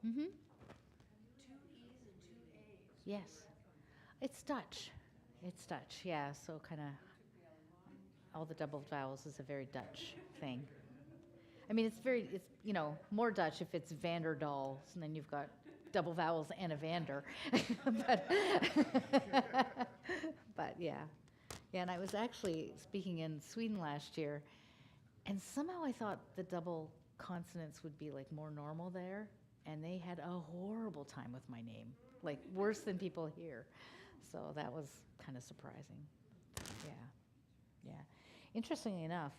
Mm-hmm. Two E's and two A's. Yes. It's Dutch. It's Dutch, yeah. So kind of all the double vowels is a very Dutch thing. I mean, it's, more Dutch if it's Vanderdals, and then you've got double vowels and a Vander. but, but yeah. Yeah, and I was actually speaking in Sweden last year, and somehow I thought the double consonants would be like more normal there, and they had a horrible time with my name, like worse than people here. So that was kind of surprising. Yeah, yeah. Interestingly enough,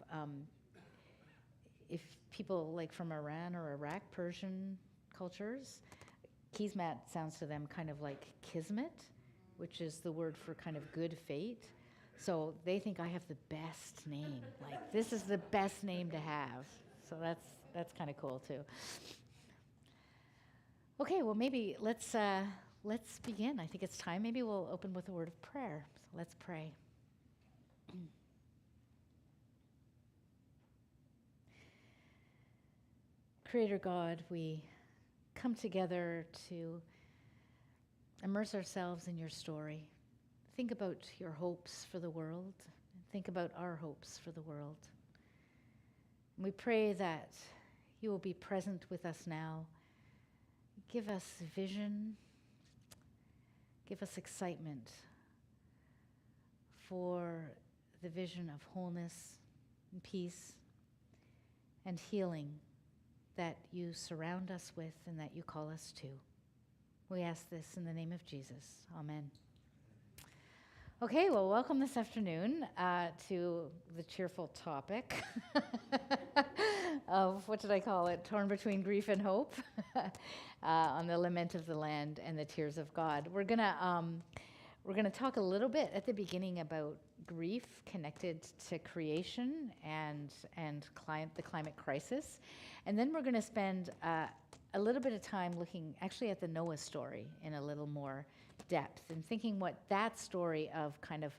if people like from Iran or Iraq, Persian cultures, Kismet sounds to them kind of like kismet, which is the word for kind of good fate. So they think I have the best name. Like this is the best name to have. So that's kind of cool too. Okay, well maybe let's begin. I think it's time. Maybe we'll open with a word of prayer. So let's pray. Creator God, we come together to immerse ourselves in your story. Think about your hopes for the world. Think about our hopes for the world. We pray that you will be present with us now. Give us vision. Give us excitement for the vision of wholeness and peace and healing that you surround us with and that you call us to. We ask this in the name of Jesus. Amen. Okay, well, welcome this afternoon to the cheerful topic of, what did I call it? Torn between grief and hope on the lament of the land and the tears of God. We're gonna talk a little bit at the beginning about grief connected to creation and the climate crisis, and then we're gonna spend a little bit of time looking actually at the Noah story in a little more depth and thinking what that story of kind of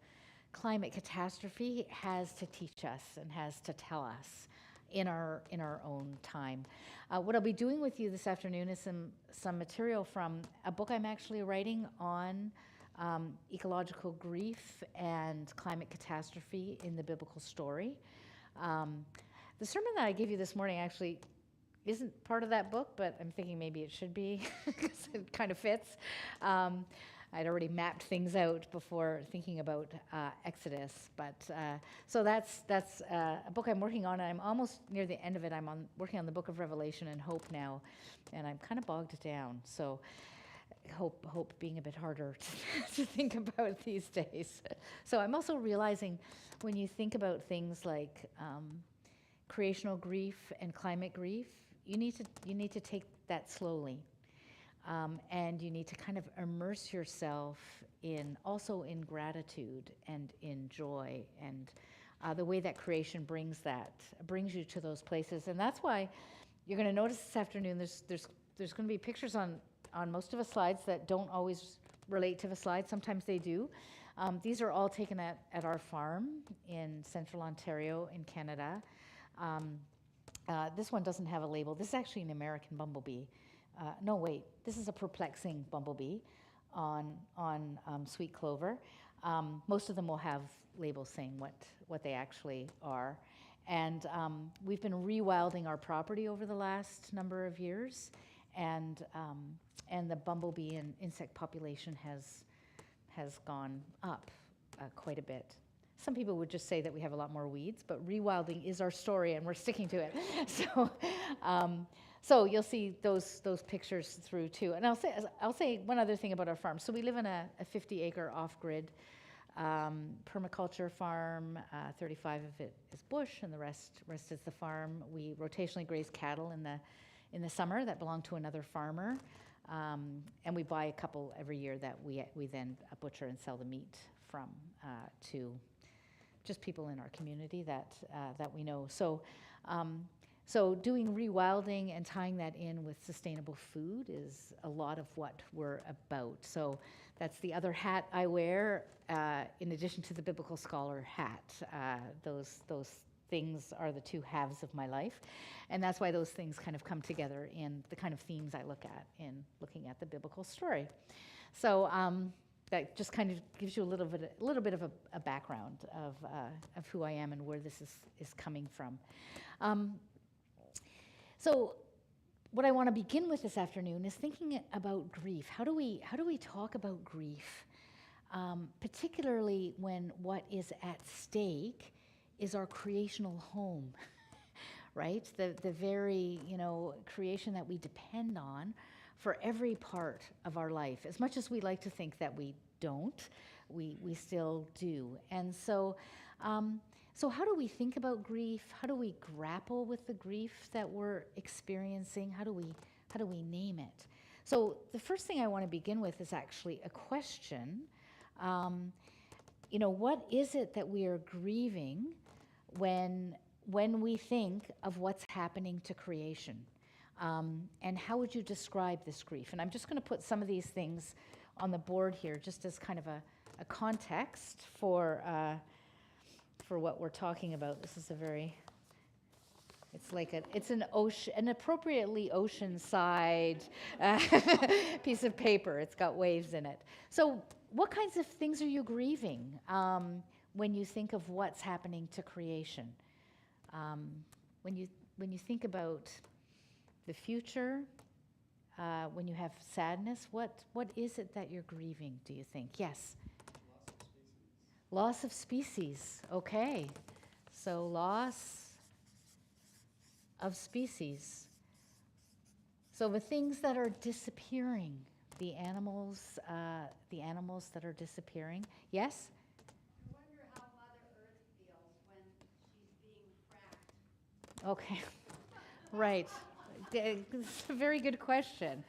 climate catastrophe has to teach us and has to tell us in our own time. What I'll be doing with you this afternoon is some material from a book I'm actually writing on ecological grief and climate catastrophe in the biblical story. The sermon that I gave you this morning actually isn't part of that book, but I'm thinking maybe it should be because it kind of fits. I'd already mapped things out before thinking about Exodus, but so that's a book I'm working on, and I'm almost near the end of it. I'm working on the book of Revelation and Hope now, and I'm kind of bogged down. So hope being a bit harder to think about these days. So I'm also realizing when you think about things like creational grief and climate grief, you need to take that slowly, and you need to kind of immerse yourself also in gratitude and in joy and the way that creation brings you to those places. And that's why you're going to notice this afternoon there's going to be pictures on most of the slides that don't always relate to the slides. Sometimes they do. These are all taken at our farm in central Ontario in Canada. This one doesn't have a label. This is actually an American bumblebee. No, wait, this is a perplexing bumblebee on sweet clover. Most of them will have labels saying what they actually are. And we've been rewilding our property over the last number of years, and the bumblebee and insect population has gone up quite a bit. Some people would just say that we have a lot more weeds, but rewilding is our story, and we're sticking to it. So you'll see those pictures through too. And I'll say one other thing about our farm. So we live in a 50-acre off-grid permaculture farm. 35 of it is bush, and the rest is the farm. We rotationally graze cattle in the summer that belong to another farmer, and we buy a couple every year that we then butcher and sell the meat from to just people in our community that we know. So doing rewilding and tying that in with sustainable food is a lot of what we're about. So that's the other hat I wear, in addition to the biblical scholar hat. Those things are the two halves of my life. And that's why those things kind of come together in the kind of themes I look at in looking at the biblical story. So that just kind of gives you a little bit of a background of who I am and where this is coming from. So what I want to begin with this afternoon is thinking about grief. How do we talk about grief, particularly when what is at stake is our creational home, right? The very creation that we depend on for every part of our life. As much as we like to think that we don't, we still do. And so. So how do we think about grief? How do we grapple with the grief that we're experiencing? How do we name it? So the first thing I want to begin with is actually a question. What is it that we are grieving when we think of what's happening to creation? And how would you describe this grief? And I'm just going to put some of these things on the board here just as kind of a context for what we're talking about. This is it's an appropriately oceanside piece of paper. It's got waves in it. So what kinds of things are you grieving when you think of what's happening to creation? When you think about the future, when you have sadness, what is it that you're grieving, do you think? Yes? Loss of species, okay. So loss of species. So the things that are disappearing, the animals that are disappearing. Yes? I wonder how Mother Earth feels when she's being fracked. Okay, right. It's a very good question,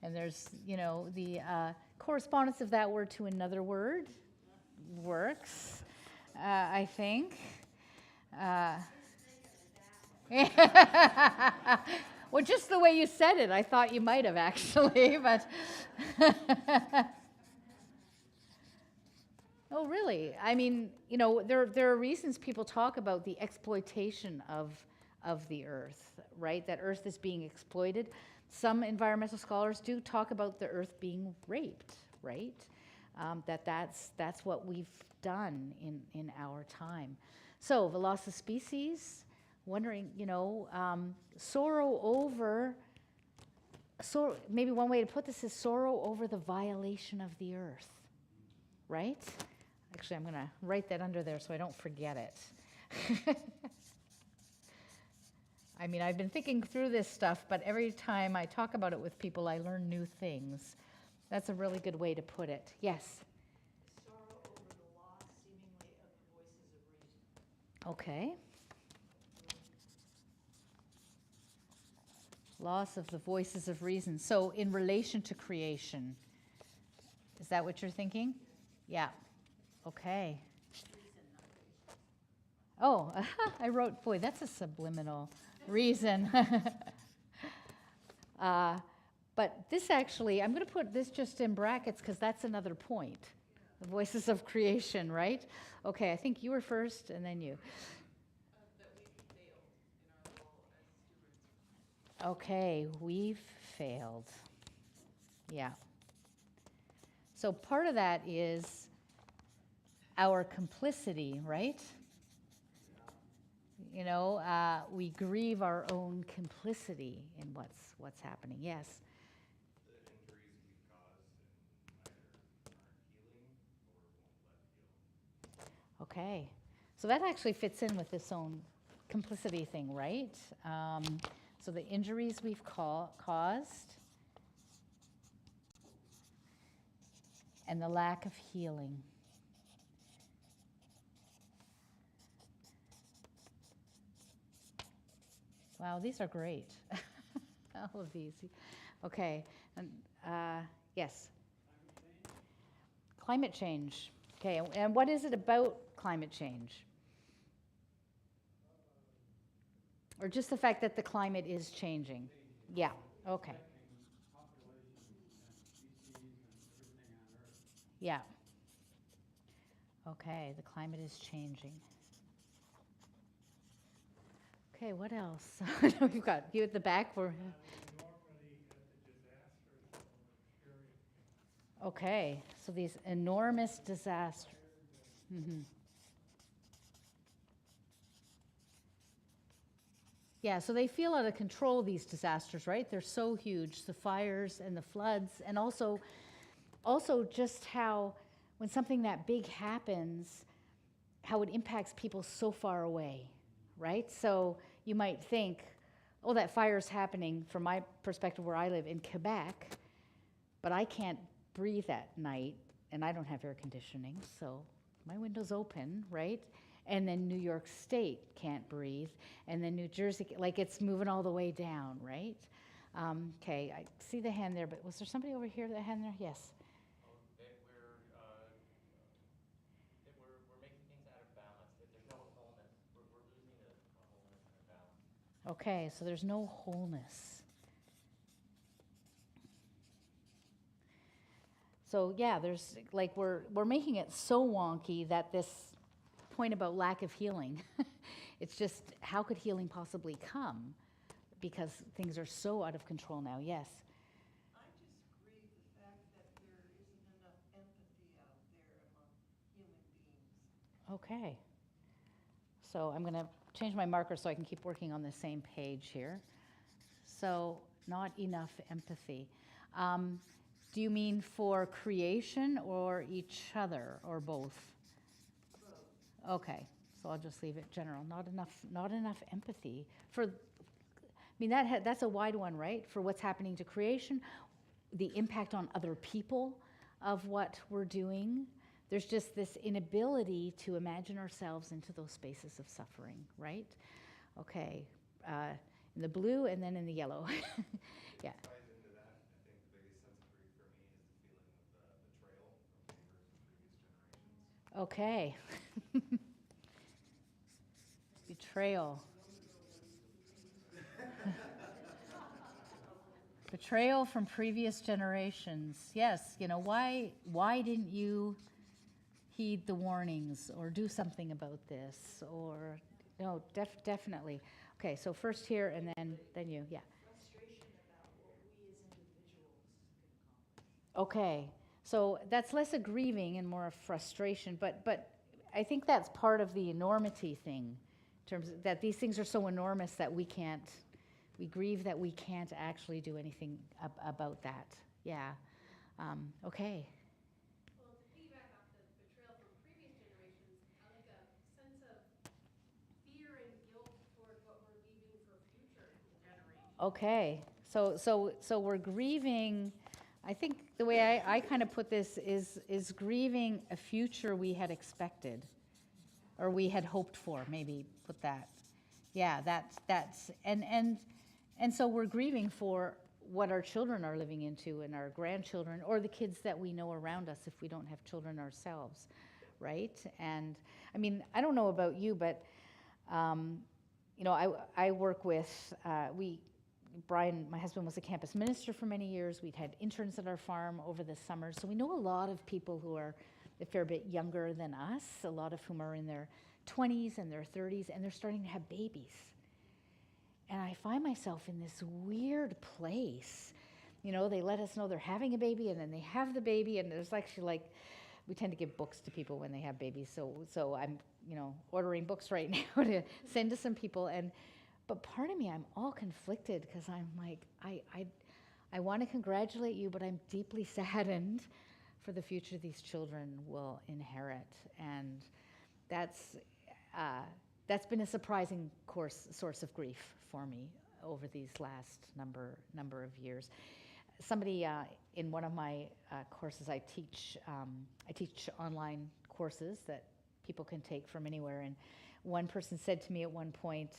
And there's, the correspondence of that word to another word works, I think. Well, just the way you said it, I thought you might have actually, but. Oh, really? I mean, there are reasons people talk about the exploitation of the earth, right? That earth is being exploited. Some environmental scholars do talk about the earth being raped, right? That's what we've done in our time. So the loss of species, wondering, sorrow over. So maybe one way to put this is sorrow over the violation of the earth, right? Actually, I'm going to write that under there so I don't forget it. I mean, I've been thinking through this stuff, but every time I talk about it with people, I learn new things. That's a really good way to put it. Yes? Sorrow over the loss, seemingly, of the voices of reason. Okay. Loss of the voices of reason. So in relation to creation, is that what you're thinking? Yeah. Okay. Oh, I wrote, boy, that's a subliminal reason. But this actually, I'm going to put this just in brackets because that's another point. The voices of creation, right? Okay, I think you were first and then you. That we failed in our role as stewards. Okay, we've failed. Yeah. So part of that is our complicity, right? We grieve our own complicity in what's happening. Yes. The injuries we caused and either aren't healing or won't let heal. Okay. So that actually fits in with this own complicity thing, right? So the injuries we've caused and the lack of healing. Wow, these are great. All of these. Okay. And, yes. Climate change. Okay. And what is it about climate change? Or just the fact that the climate is changing? Yeah. Okay. Yeah. Okay, the climate is changing. Okay, what else? We've got you at the back. We're okay. So these enormous disasters. Hmm. Yeah, so they feel out of control, these disasters, right? They're so huge, the fires and the floods, and also just how when something that big happens, how it impacts people so far away, right? So you might think, oh, that fire's happening from my perspective where I live in Quebec, but I can't breathe at night and I don't have air conditioning, so my window's open, right? And then New York State can't breathe, and then New Jersey, like it's moving all the way down, right? Okay, I see the hand there, but was there somebody over here, that hand there? Yes. Oh, that we're making things out of balance. That there's no wholeness. We're losing a wholeness and a balance. Okay, so there's no wholeness. So yeah, there's like we're making it so wonky that this point about lack of healing, it's just how could healing possibly come because things are so out of control now. Yes. I just grieve the fact that there isn't enough empathy out there among human beings. Okay. So I'm going to change my marker so I can keep working on the same page here. So not enough empathy. Do you mean for creation or each other or both? Both. Okay, so I'll just leave it general. Not enough empathy for. I mean that's a wide one, right? For what's happening to creation, the impact on other people of what we're doing. There's just this inability to imagine ourselves into those spaces of suffering, right? Okay, in the blue and then in the yellow. Yeah. Ties into that. I think the biggest sense of grief for me is the feeling of betrayal from neighbors and previous generations. Okay. Betrayal. Betrayal from previous generations. Yes, why didn't you heed the warnings or do something about this? Or no, definitely. Okay, so first here and then you. Yeah. Frustration about what we as individuals can accomplish. Okay. So that's less a grieving and more a frustration, but I think that's part of the enormity thing, in terms of that these things are so enormous that we grieve that we can't actually do anything about that. Yeah. Okay. Well, to piggyback off the betrayal from previous generations, I like a sense of fear and guilt toward what we're leaving for future generations. Okay. So we're grieving. I think the way I kind of put this is grieving a future we had expected, or we had hoped for. Maybe put that. Yeah. That's and so we're grieving for what our children are living into and our grandchildren or the kids that we know around us if we don't have children ourselves, right? And I mean, I don't know about you, but I work with Brian, my husband, was a campus minister for many years. We'd had interns at our farm over the summer, so we know a lot of people who are a fair bit younger than us, a lot of whom are in their 20s and their 30s, and they're starting to have babies. And I find myself in this weird place. They let us know they're having a baby, and then they have the baby, and there's actually we tend to give books to people when they have babies. So I'm, ordering books right now to send to some people. But part of me, I'm all conflicted because I'm like, I want to congratulate you, but I'm deeply saddened for the future these children will inherit. And that's been a surprising source of grief for me over these last number of years. Somebody in one of my courses, I teach online courses that people can take from anywhere, and one person said to me at one point,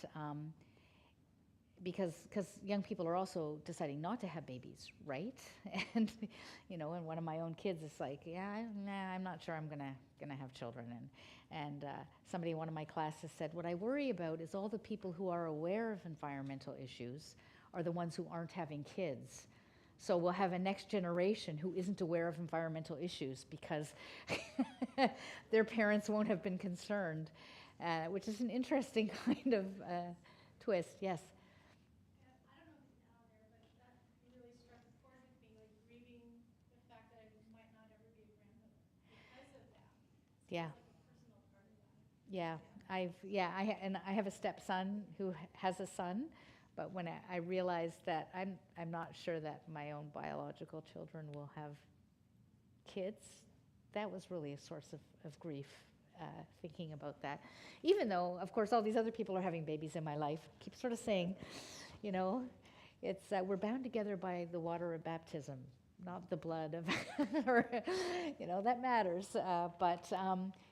because young people are also deciding not to have babies, right? And and one of my own kids is like, yeah, I'm not sure I'm gonna have children. And somebody in one of my classes said, what I worry about is all the people who are aware of environmental issues are the ones who aren't having kids, So we'll have a next generation who isn't aware of environmental issues because their parents won't have been concerned, which is an interesting kind of twist. Yes. I don't know if it's Al there, but that really struck a chord with me, like grieving the fact that I might not ever be a grandmother because of that. So Yeah. it's like a personal part of that. Yeah. And I have a stepson who has a son, but when I realized that I'm not sure that my own biological children will have kids, that was really a source of grief, thinking about that. Even though, of course, all these other people are having babies in my life. I keep sort of saying, you know, it's we're bound together by the water of baptism, not the blood of, or, that matters.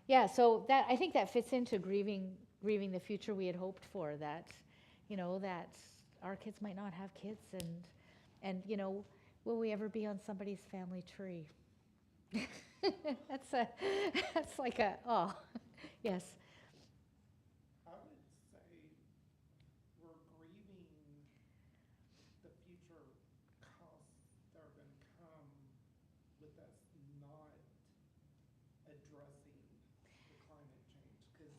Yeah, so that I think that fits into grieving the future we had hoped for. That, that our kids might not have kids, and will we ever be on somebody's family tree? That's like yes. I would say we're grieving the future costs that are going to come with us not addressing the climate change. Because,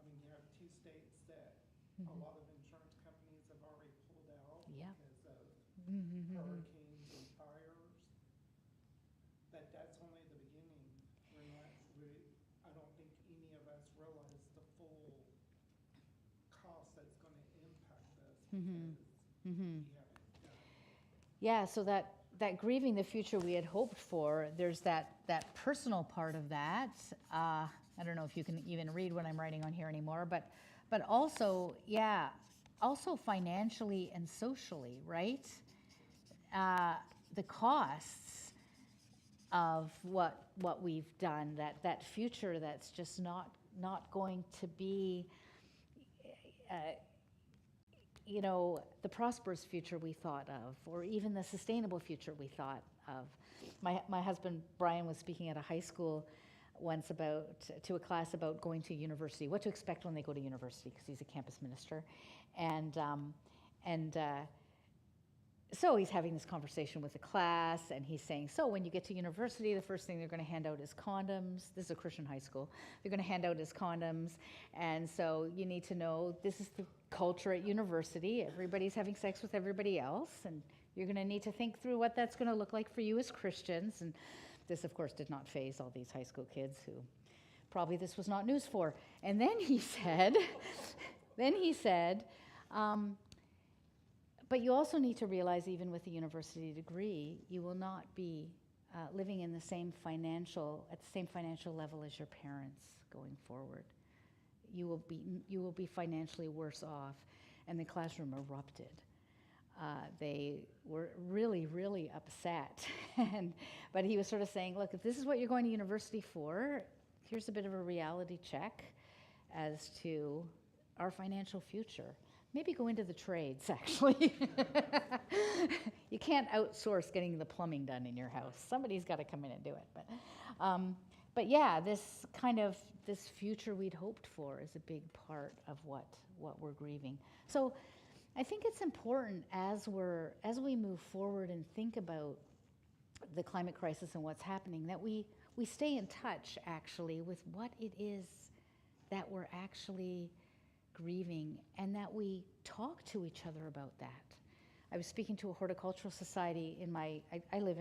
you have two states that a lot of insurance companies have already pulled out Yeah. because of Mm-hmm. hurricanes and fires. That's only the beginning. I don't think any of us realize the full cost that's going to impact us Mm-hmm. because Mm-hmm. we haven't done it. Yeah, so that grieving the future we had hoped for, there's that personal part of that. I don't know if you can even read what I'm writing on here anymore, but also, also financially and socially, right? The costs of what we've done, that future that's just not going to be the prosperous future we thought of, or even the sustainable future we thought of. My husband Brian was speaking at a high school once to a class about going to university, what to expect when they go to university, because he's a campus minister, and so he's having this conversation with the class, and he's saying, so when you get to university, the first thing they're going to hand out is condoms. This is a Christian high school. They're going to hand out is condoms, and so you need to know this is the culture at university. Everybody's having sex with everybody else, and you're going to need to think through what that's going to look like for you as Christians. And this, of course, did not faze all these high school kids who probably this was not news for. And then he said, but you also need to realize, even with a university degree, you will not be living in at the same financial level as your parents going forward. You will be financially worse off. And the classroom erupted. They were really, really upset. But he was sort of saying, look, if this is what you're going to university for, here's a bit of a reality check as to our financial future. Maybe go into the trades, actually. You can't outsource getting the plumbing done in your house. Somebody's got to come in and do it. But yeah, this future we'd hoped for is a big part of what we're grieving. So I think it's important as we move forward and think about the climate crisis and what's happening, that we stay in touch, actually, with what it is that we're actually grieving, and that we talk to each other about that. I was speaking to a horticultural society I live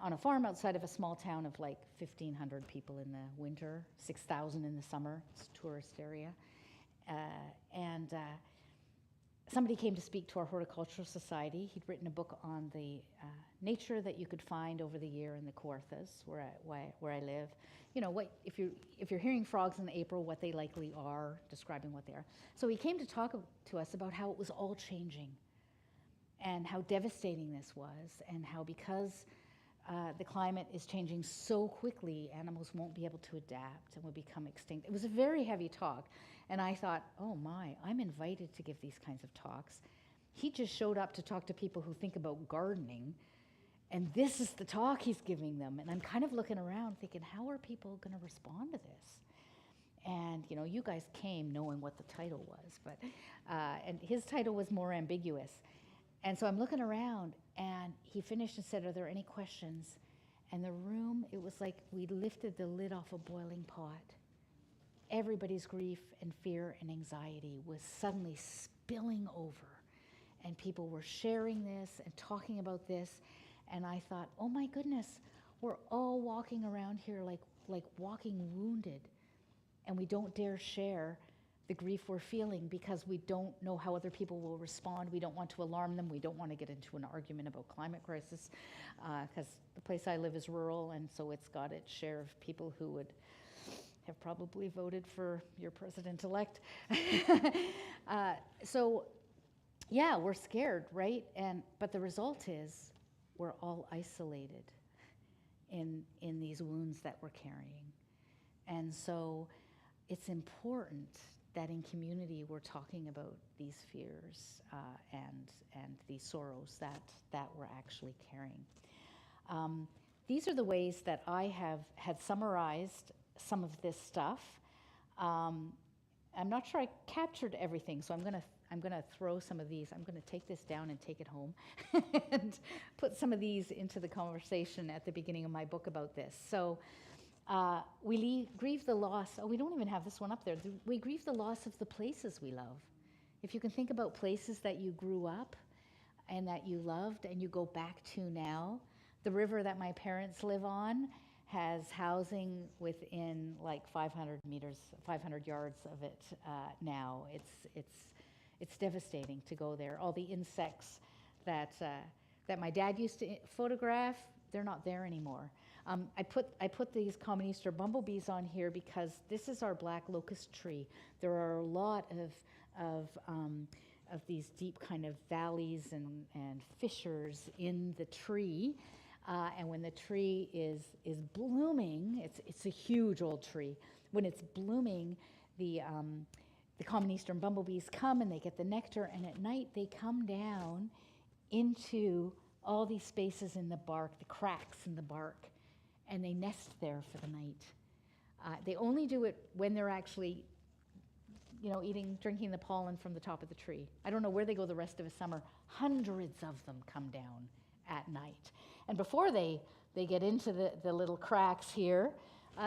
on a farm outside of a small town of like 1,500 people in the winter, 6,000 in the summer. It's a tourist area. And somebody came to speak to our horticultural society. He'd written a book on the nature that you could find over the year in the Kawarthas, where I live. What if you're hearing frogs in April, what they likely are, describing what they are. So he came to talk to us about how it was all changing, and how devastating this was, and how because the climate is changing so quickly, animals won't be able to adapt and will become extinct. It was a very heavy talk, and I thought, oh my, I'm invited to give these kinds of talks. He just showed up to talk to people who think about gardening, and this is the talk he's giving them. And I'm kind of looking around thinking, how are people going to respond to this? And, you guys came knowing what the title was, but and his title was more ambiguous. And so I'm looking around, and he finished and said, "Are there any questions?" And the room, it was like we lifted the lid off a boiling pot. Everybody's grief and fear and anxiety was suddenly spilling over. And people were sharing this and talking about this. And I thought, oh my goodness, we're all walking around here like walking wounded. And we don't dare share the grief we're feeling because we don't know how other people will respond. We don't want to alarm them. We don't want to get into an argument about climate crisis because the place I live is rural, and so it's got its share of people who would have probably voted for your president-elect. So, yeah, we're scared, right? But the result is we're all isolated in these wounds that we're carrying. And so it's important that in community we're talking about these fears and these sorrows that we're actually carrying. These are the ways that I had summarized some of this stuff. I'm not sure I captured everything, so I'm gonna throw some of these. I'm gonna take this down and take it home and put some of these into the conversation at the beginning of my book about this. So we grieve the loss. Oh, we don't even have this one up there. We grieve the loss of the places we love. If you can think about places that you grew up and that you loved and you go back to now, the river that my parents live on has housing within like 500 yards of it now. It's devastating to go there. All the insects that my dad used to photograph, they're not there anymore. I put these common Easter bumblebees on here because this is our black locust tree. There are a lot of these deep kind of valleys and fissures in the tree. And when the tree is blooming, it's a huge old tree. When it's blooming, the common eastern bumblebees come and they get the nectar, and at night they come down into all these spaces in the bark, the cracks in the bark, and they nest there for the night. They only do it when they're actually, drinking the pollen from the top of the tree. I don't know where they go the rest of the summer. Hundreds of them come down at night. And before they get into the little cracks here,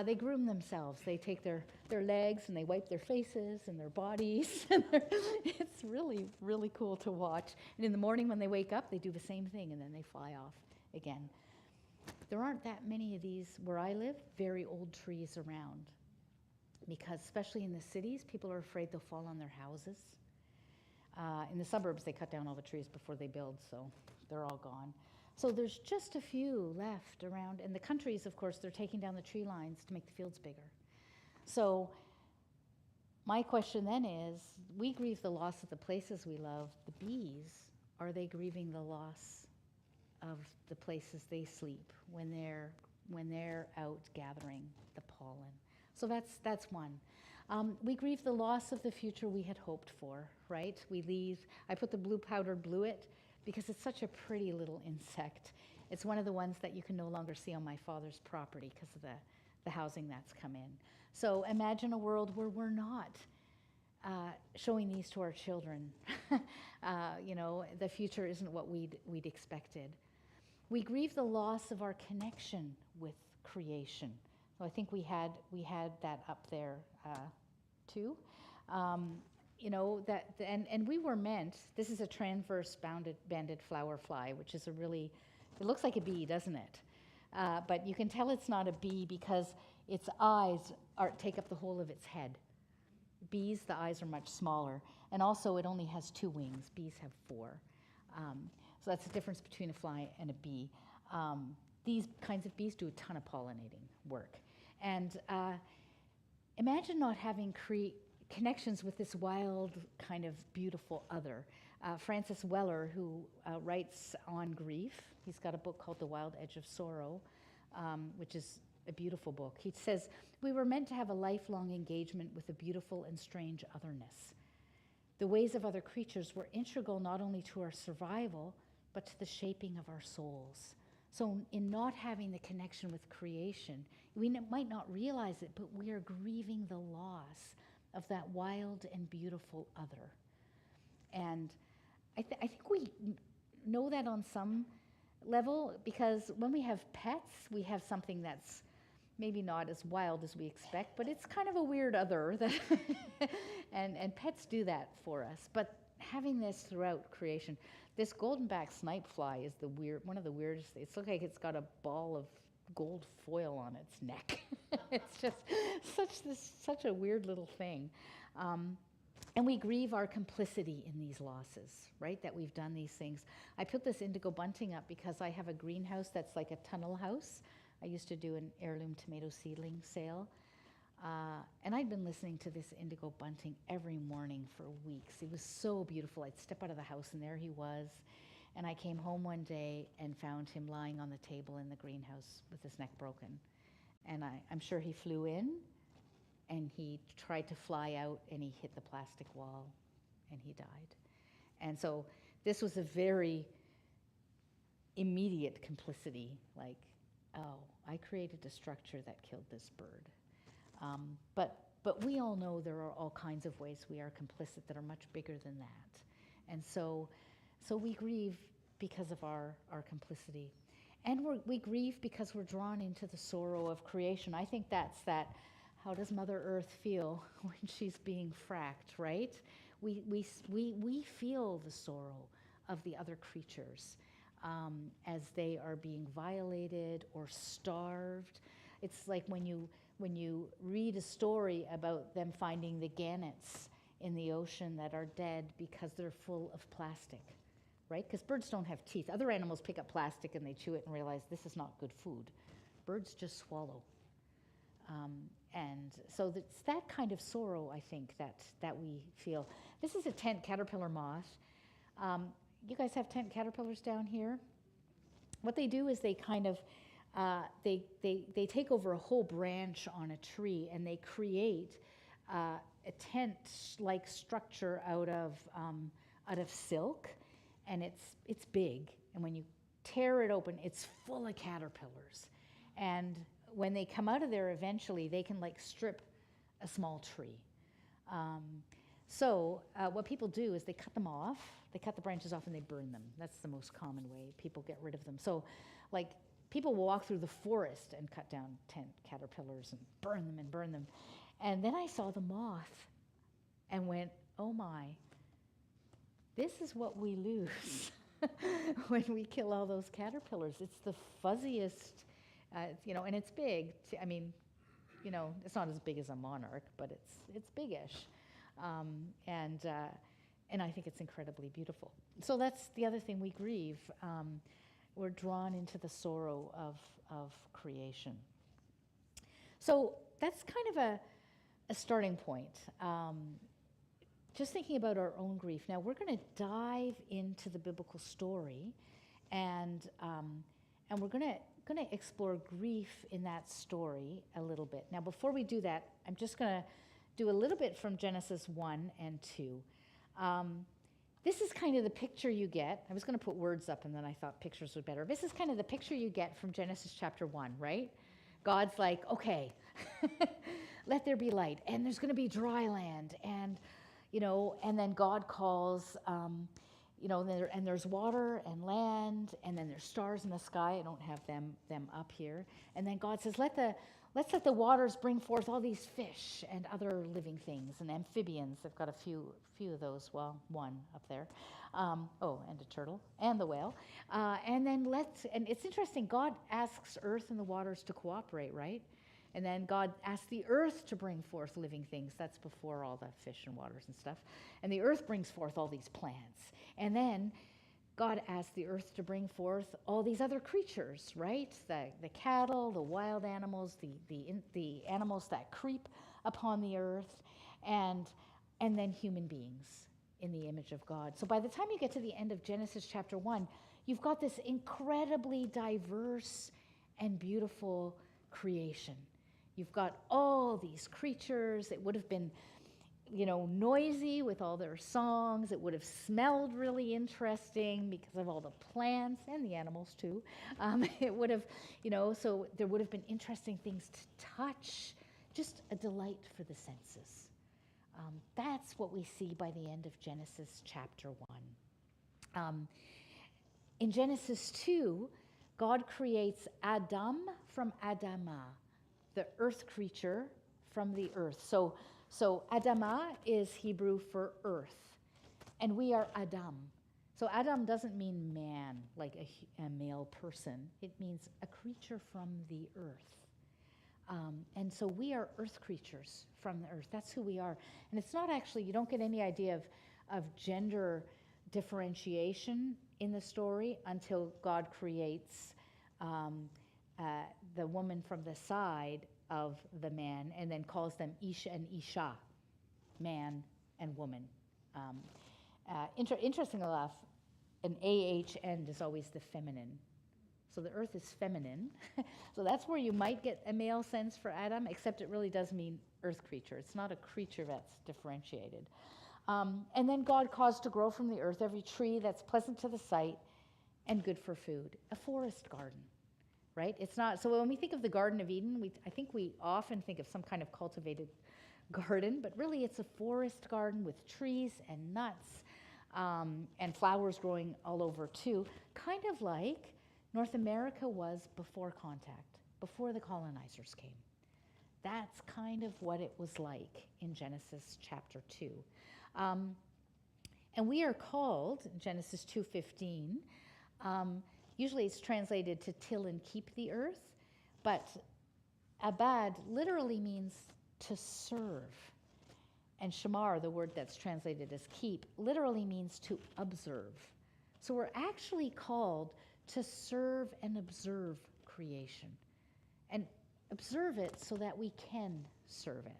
they groom themselves. They take their legs and they wipe their faces and their bodies. It's really, really cool to watch. And in the morning when they wake up, they do the same thing, and then they fly off again. There aren't that many of these where I live, very old trees around, because especially in the cities, people are afraid they'll fall on their houses. In the suburbs, they cut down all the trees before they build, so they're all gone. So there's just a few left around. In the countries, of course, they're taking down the tree lines to make the fields bigger. So my question then is, we grieve the loss of the places we love. The bees, are they grieving the loss of the places they sleep when they're out gathering the pollen? So that's one. We grieve the loss of the future we had hoped for, right? I put the blue powdered bluet because it's such a pretty little insect. It's one of the ones that you can no longer see on my father's property because of the housing that's come in. So imagine a world where we're not showing these to our children. The future isn't what we'd expected. We grieve the loss of our connection with creation. So I think we had that up there too. And we were meant. This is a transverse banded flower fly, which is it looks like a bee, doesn't it? But you can tell it's not a bee because its eyes take up the whole of its head. Bees, the eyes are much smaller, and also it only has 2 wings. Bees have 4. So that's the difference between a fly and a bee. These kinds of bees do a ton of pollinating work. And imagine not having connections with this wild, kind of beautiful other. Francis Weller, who writes on grief, he's got a book called The Wild Edge of Sorrow, which is a beautiful book. He says, we were meant to have a lifelong engagement with a beautiful and strange otherness. The ways of other creatures were integral not only to our survival, but to the shaping of our souls. So in not having the connection with creation, we might not realize it, but we are grieving the loss of that wild and beautiful other. And I think know that on some level, because when we have pets, we have something that's maybe not as wild as we expect, but it's kind of a weird other that and pets do that for us. But having this throughout creation, this golden-back snipefly is one of the weirdest. It's look like it's got a ball of gold foil on its neck. It's just such a weird little thing. And we grieve our complicity in these losses, right? That we've done these things. I put this indigo bunting up because I have a greenhouse that's like a tunnel house. I used to do an heirloom tomato seedling sale. And I'd been listening to this indigo bunting every morning for weeks. It was so beautiful. I'd step out of the house and there he was. And I came home one day and found him lying on the table in the greenhouse with his neck broken. And I'm sure he flew in and he tried to fly out and he hit the plastic wall and he died. And so this was a very immediate complicity, like, oh, I created a structure that killed this bird. But we all know there are all kinds of ways we are complicit that are much bigger than that. And so we grieve because of our complicity. And we grieve because we're drawn into the sorrow of creation. I think that's that, how does Mother Earth feel when she's being fracked, right? We feel the sorrow of the other creatures as they are being violated or starved. It's like when you read a story about them finding the gannets in the ocean that are dead because they're full of plastic, right? Because birds don't have teeth. Other animals pick up plastic and they chew it and realize this is not good food. Birds just swallow. And so it's that kind of sorrow, I think, that we feel. This is a tent caterpillar moth. You guys have tent caterpillars down here? What they do is they kind of, they take over a whole branch on a tree and they create a tent-like structure out of silk, and it's big. And when you tear it open, it's full of caterpillars. And when they come out of there eventually, they can like strip a small tree. So what people do is they cut them off, they cut the branches off and they burn them. That's the most common way people get rid of them. So like people will walk through the forest and cut down tent caterpillars and burn them and burn them. And then I saw the moth and went, oh my, this is what we lose when we kill all those caterpillars. It's the fuzziest, and it's big. I mean, it's not as big as a monarch, but it's biggish. And I think it's incredibly beautiful. So that's the other thing we grieve. We're drawn into the sorrow of creation. So that's kind of a starting point. Just thinking about our own grief. Now we're going to dive into the biblical story, and we're going to explore grief in that story a little bit. Now before we do that, I'm just going to do a little bit from Genesis 1 and 2. This is kind of the picture you get. I was going to put words up and then I thought pictures were better. This is kind of the picture you get from Genesis chapter 1, right? God's like, okay, let there be light. And there's going to be dry land. And, and then God calls, and there's water and land, and then there's stars in the sky. I don't have them up here. And then God says, let's let the waters bring forth all these fish and other living things and amphibians. I've got a few of those. Well, one up there. And a turtle and the whale. And it's interesting. God asks earth and the waters to cooperate, right? And then God asks the earth to bring forth living things. That's before all the fish and waters and stuff. And the earth brings forth all these plants. And then God asked the earth to bring forth all these other creatures, right? The cattle, the wild animals, the animals that creep upon the earth, and then human beings in the image of God. So by the time you get to the end of Genesis chapter 1, you've got this incredibly diverse and beautiful creation. You've got all these creatures. It would have been noisy with all their songs. It would have smelled really interesting because of all the plants and the animals too. It would have, so there would have been interesting things to touch, just a delight for the senses. That's what we see by the end of Genesis chapter 1. In Genesis 2, God creates Adam from Adamah, the earth creature from the earth. So Adamah is Hebrew for earth, and we are Adam. So Adam doesn't mean man, like a male person. It means a creature from the earth. And so we are earth creatures from the earth. That's who we are. And it's not actually, you don't get any idea of gender differentiation in the story until God creates the woman from the side of the man and then calls them Ish and Isha, man and woman. Interesting enough, an AH end is always the feminine. So the earth is feminine. So that's where you might get a male sense for Adam, except it really does mean earth creature. It's not a creature that's differentiated. And then God caused to grow from the earth every tree that's pleasant to the sight and good for food. A forest garden, right? It's not, so when we think of the Garden of Eden, I think we often think of some kind of cultivated garden, but really it's a forest garden with trees and nuts and flowers growing all over too, kind of like North America was before contact, before the colonizers came. That's kind of what it was like in Genesis chapter 2. And we are called, Genesis 2:15, usually it's translated to till and keep the earth, but abad literally means to serve. And shamar, the word that's translated as keep, literally means to observe. So we're actually called to serve and observe creation and observe it so that we can serve it.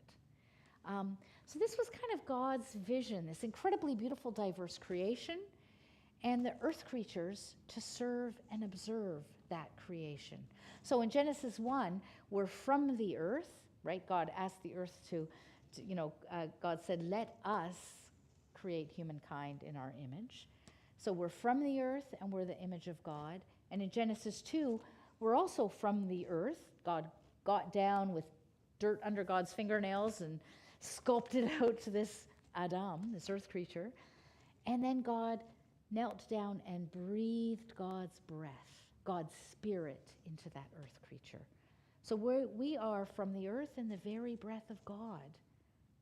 So this was kind of God's vision, this incredibly beautiful, diverse creation, and the earth creatures to serve and observe that creation. So in Genesis 1, we're from the earth, right? God asked the earth to God said, let us create humankind in our image. So we're from the earth and we're the image of God. And in Genesis 2, we're also from the earth. God got down with dirt under God's fingernails and sculpted out to this Adam, this earth creature. And then God knelt down and breathed God's breath, God's spirit into that earth creature. So we are from the earth and the very breath of God,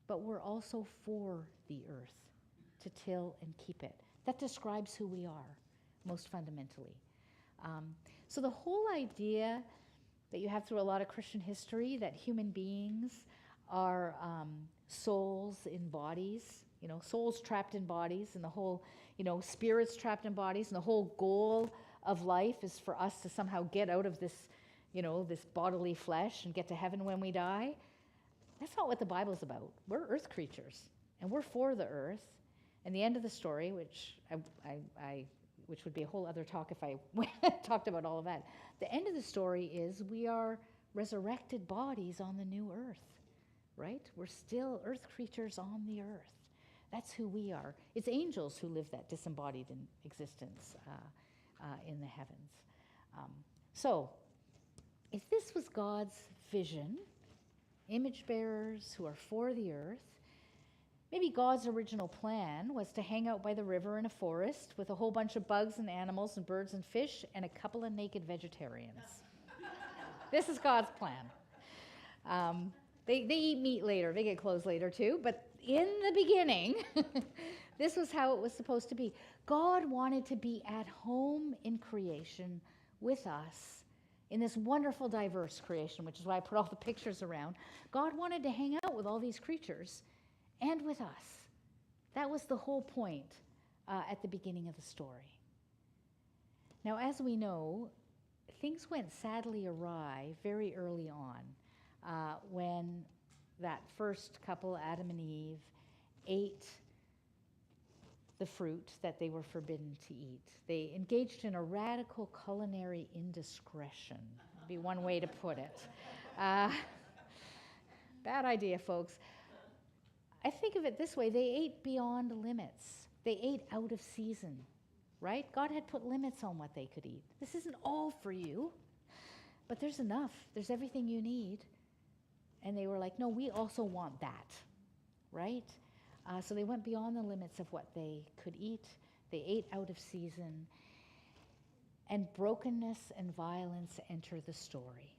but we're also for the earth to till and keep it. That describes who we are most fundamentally. So the whole idea that you have through a lot of Christian history that human beings are souls in bodies, souls trapped in bodies, and the whole, spirits trapped in bodies, and the whole goal of life is for us to somehow get out of this, this bodily flesh and get to heaven when we die. That's not what the Bible's about. We're earth creatures, and we're for the earth. And the end of the story, which which would be a whole other talk if I talked about all of that. The end of the story is we are resurrected bodies on the new earth, right? We're still earth creatures on the earth. That's who we are. It's angels who live that disembodied existence in the heavens. So, if this was God's vision, image bearers who are for the earth, maybe God's original plan was to hang out by the river in a forest with a whole bunch of bugs and animals and birds and fish and a couple of naked vegetarians. This is God's plan. They eat meat later. They get clothes later too. But in the beginning, this was how it was supposed to be. God wanted to be at home in creation with us in this wonderful, diverse creation, which is why I put all the pictures around. God wanted to hang out with all these creatures and with us. That was the whole point at the beginning of the story. Now, as we know, things went sadly awry very early on when that first couple, Adam and Eve, ate the fruit that they were forbidden to eat. They engaged in a radical culinary indiscretion, would be one way to put it. Bad idea, folks. I think of it this way. They ate beyond limits. They ate out of season, right? God had put limits on what they could eat. This isn't all for you, but there's enough. There's everything you need. And they were like, no, we also want that, right? So they went beyond the limits of what they could eat. They ate out of season. and brokenness and violence enter the story.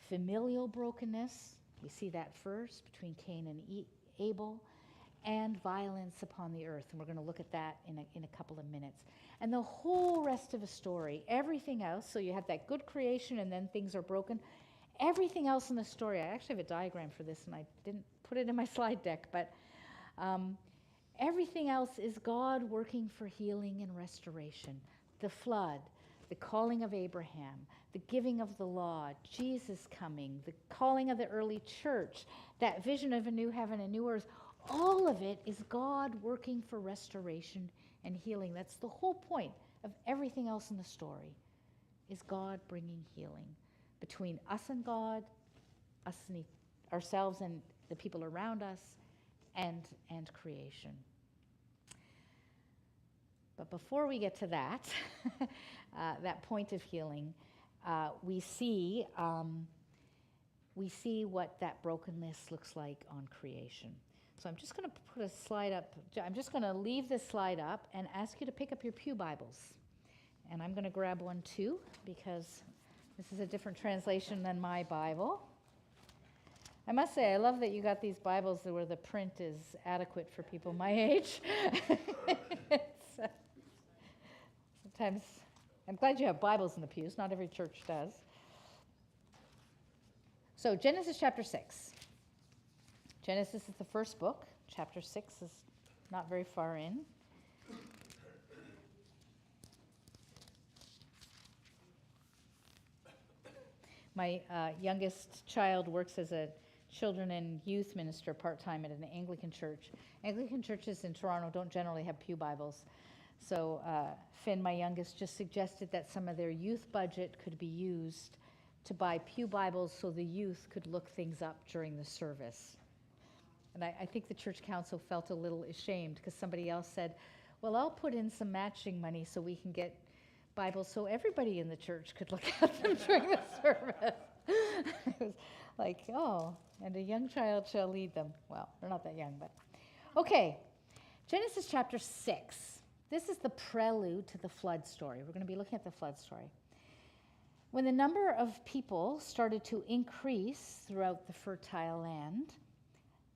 Familial brokenness, we see that first between Cain and Abel, and violence upon the earth. And we're going to look at that in a couple of minutes. And the whole rest of the story, everything else, so you have that good creation and then things are broken. Everything else in the story, I actually have a diagram for this and I didn't put it in my slide deck, but everything else is God working for healing and restoration. The flood, the calling of Abraham, the giving of the law, Jesus coming, the calling of the early church, that vision of a new heaven and new earth, all of it is God working for restoration and healing. That's the whole point of everything else in the story, is God bringing healing between us and God, us and ourselves and the people around us, and creation. But before we get to that, that point of healing, we see what that brokenness looks like on creation. So I'm just going to put a slide up. I'm just going to leave this slide up and ask you to pick up your pew Bibles. And I'm going to grab one too, because this is a different translation than my Bible. I must say, I love that you got these Bibles where the print is adequate for people my age. Sometimes, I'm glad you have Bibles in the pews. Not every church does. So Genesis chapter 6. Genesis is the first book. Chapter 6 is not very far in. My youngest child works as a children and youth minister part-time at an Anglican church. Anglican churches in Toronto don't generally have pew Bibles. So Finn, my youngest, just suggested that some of their youth budget could be used to buy pew Bibles so the youth could look things up during the service. And I think the church council felt a little ashamed because somebody else said, well, I'll put in some matching money so we can get Bibles so everybody in the church could look at them during the service. It was like, oh, and a young child shall lead them. Well, they're not that young, but. Okay, Genesis chapter 6. This is the prelude to the flood story. We're going to be looking at the flood story. When the number of people started to increase throughout the fertile land,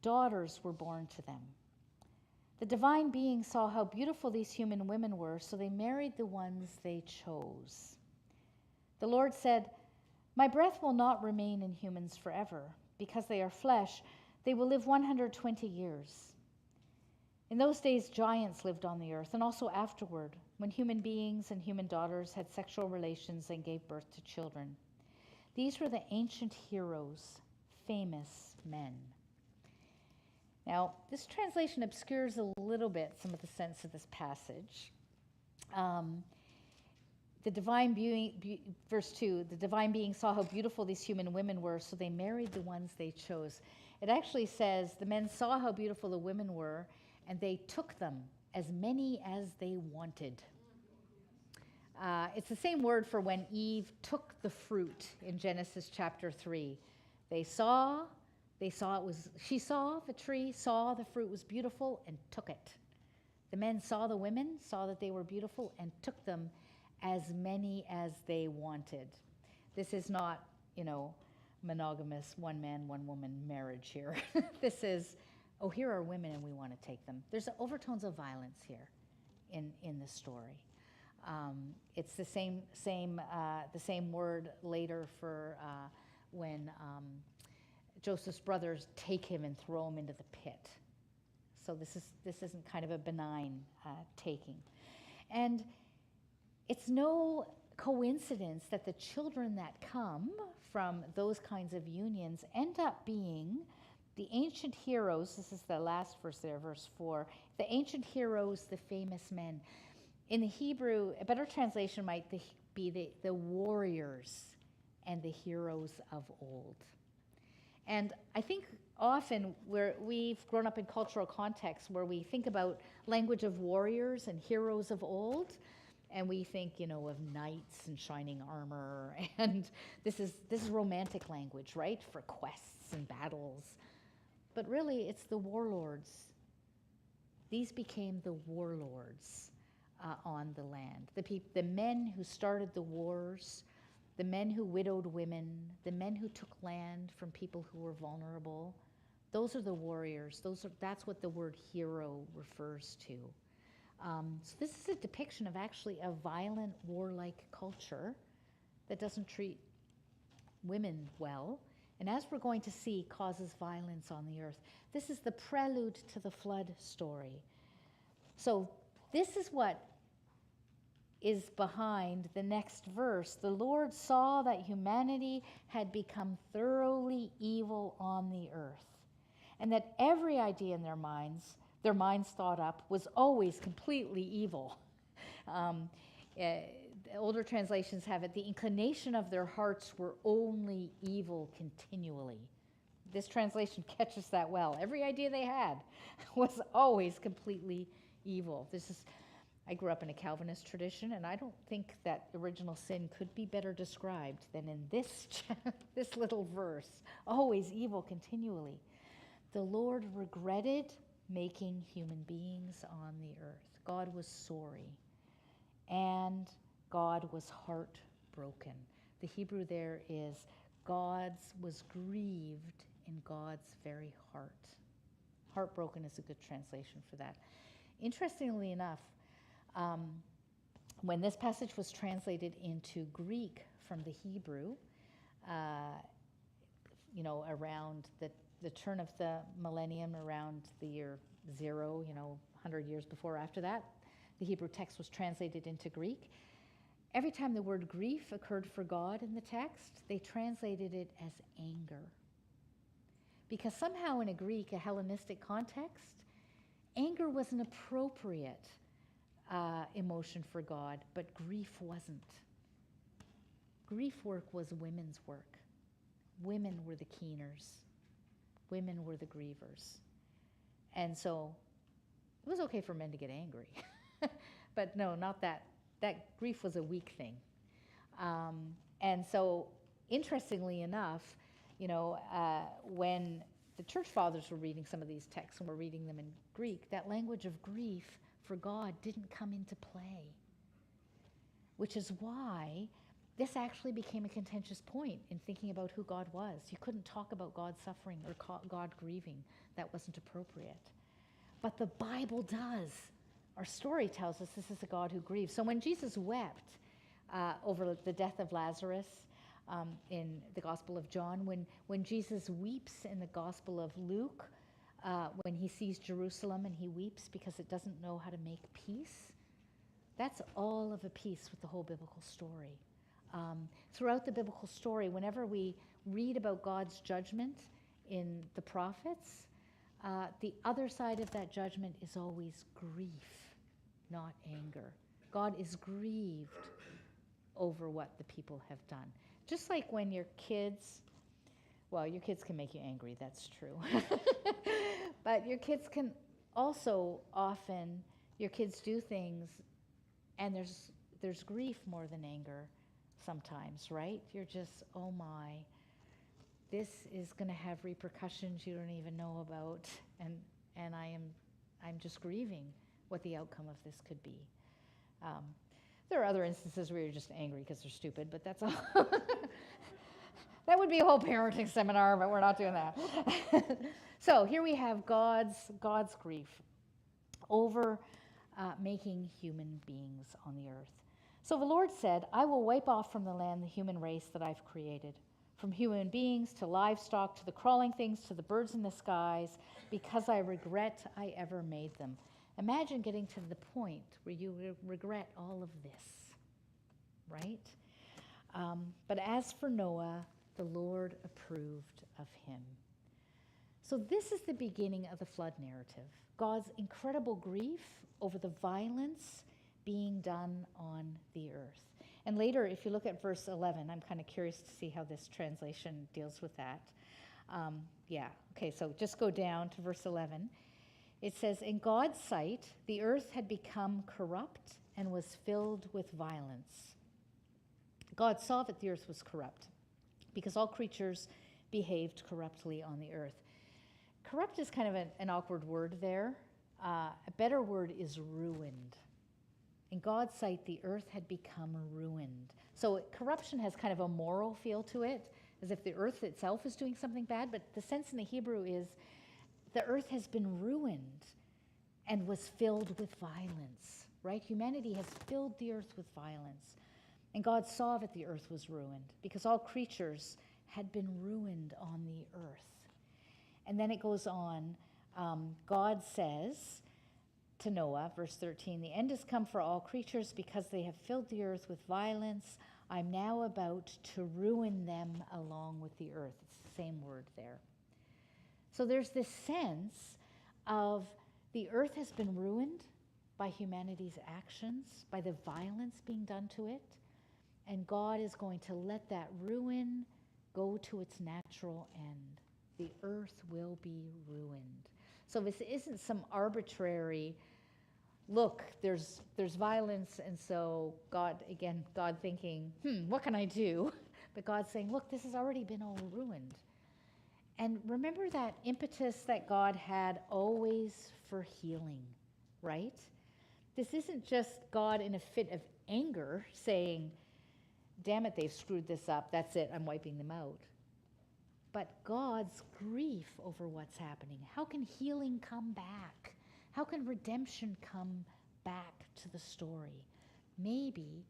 daughters were born to them. The divine being saw how beautiful these human women were, so they married the ones they chose. The Lord said, my breath will not remain in humans forever. Because they are flesh, they will live 120 years. In those days, giants lived on the earth, and also afterward, when human beings and human daughters had sexual relations and gave birth to children. These were the ancient heroes, famous men. Now, this translation obscures a little bit some of the sense of this passage. The divine being, verse 2, the divine being saw how beautiful these human women were, so they married the ones they chose. It actually says the men saw how beautiful the women were, and they took them, as many as they wanted. It's the same word for when Eve took the fruit in Genesis chapter 3. She saw the tree, saw the fruit was beautiful, and took it. The men saw the women, saw that they were beautiful, and took them as many as they wanted. This is not, monogamous one man, one woman marriage here. This is, here are women and we want to take them. There's overtones of violence here in the story. It's the same word later for when Joseph's brothers take him and throw him into the pit. So this isn't kind of a benign taking. And it's no coincidence that the children that come from those kinds of unions end up being the ancient heroes. This is the last verse there, verse 4. The ancient heroes, the famous men. In the Hebrew, a better translation might be the warriors and the heroes of old. And I think often we've grown up in cultural contexts where we think about language of warriors and heroes of old, and we think, of knights and shining armor, and this is romantic language, right, for quests and battles. But really, it's the warlords. These became the warlords on the land. The men who started the wars, the men who widowed women, the men who took land from people who were vulnerable, those are the warriors. That's what the word hero refers to. So this is a depiction of actually a violent, warlike culture that doesn't treat women well, and as we're going to see, causes violence on the earth. This is the prelude to the flood story. So this is what is behind the next verse. The Lord saw that humanity had become thoroughly evil on the earth, and that every idea in their minds thought up, was always completely evil. Older translations have it, the inclination of their hearts were only evil continually. This translation catches that well. Every idea they had was always completely evil. I grew up in a Calvinist tradition, and I don't think that original sin could be better described than in this little verse. Always evil continually. The Lord regretted making human beings on the earth. God was sorry, and God was heartbroken. The Hebrew there is God's was grieved in God's very heart. Heartbroken is a good translation for that. Interestingly enough, when this passage was translated into Greek from the Hebrew, around the turn of the millennium, around the year 0, 100 years before or after that, the Hebrew text was translated into Greek. Every time the word grief occurred for God in the text, they translated it as anger. Because somehow in a Hellenistic context, anger was an appropriate emotion for God, but grief wasn't. Grief work was women's work. Women were the keeners. Women were the grievers. And so it was okay for men to get angry. But no, not that. That grief was a weak thing. And so, interestingly enough, when the church fathers were reading some of these texts and were reading them in Greek, that language of grief for God didn't come into play, which is why this actually became a contentious point in thinking about who God was. You couldn't talk about God suffering or God grieving. That wasn't appropriate. But the Bible does. Our story tells us this is a God who grieves. So when Jesus wept over the death of Lazarus in the Gospel of John, when Jesus weeps in the Gospel of Luke, when he sees Jerusalem and he weeps because it doesn't know how to make peace, that's all of a piece with the whole biblical story. Throughout the biblical story, whenever we read about God's judgment in the prophets, the other side of that judgment is always grief, not anger. God is grieved over what the people have done. Just like when your kids can make you angry, that's true. But your kids can also often, your kids do things and there's grief more than anger sometimes, right? You're just, oh my, this is going to have repercussions you don't even know about, and I'm just grieving what the outcome of this could be. There are other instances where you're just angry because they're stupid, but that's all. That would be a whole parenting seminar, but we're not doing that. So here we have God's grief over making human beings on the earth. So the Lord said, I will wipe off from the land the human race that I've created, from human beings to livestock to the crawling things to the birds in the skies, because I regret I ever made them. Imagine getting to the point where you regret all of this, right? But as for Noah, the Lord approved of him. So this is the beginning of the flood narrative. God's incredible grief over the violence being done on the earth. And later, if you look at verse 11, I'm kind of curious to see how this translation deals with that. So just go down to verse 11. It says, in God's sight, the earth had become corrupt and was filled with violence. God saw that the earth was corrupt because all creatures behaved corruptly on the earth. Corrupt is kind of an awkward word there. A better word is ruined. In God's sight, the earth had become ruined. So corruption has kind of a moral feel to it, as if the earth itself is doing something bad. But the sense in the Hebrew is the earth has been ruined and was filled with violence, right? Humanity has filled the earth with violence. And God saw that the earth was ruined because all creatures had been ruined on the earth. And then it goes on. God says to Noah, verse 13, the end has come for all creatures because they have filled the earth with violence. I'm now about to ruin them along with the earth. It's the same word there. So there's this sense of the earth has been ruined by humanity's actions, by the violence being done to it, and God is going to let that ruin go to its natural end. The earth will be ruined. So this isn't some arbitrary, look, there's violence, and so God thinking, what can I do? But God's saying, look, this has already been all ruined. And remember that impetus that God had always for healing, right? This isn't just God in a fit of anger saying, damn it, they've screwed this up. That's it, I'm wiping them out. But God's grief over what's happening. How can healing come back? How can redemption come back to the story? Maybe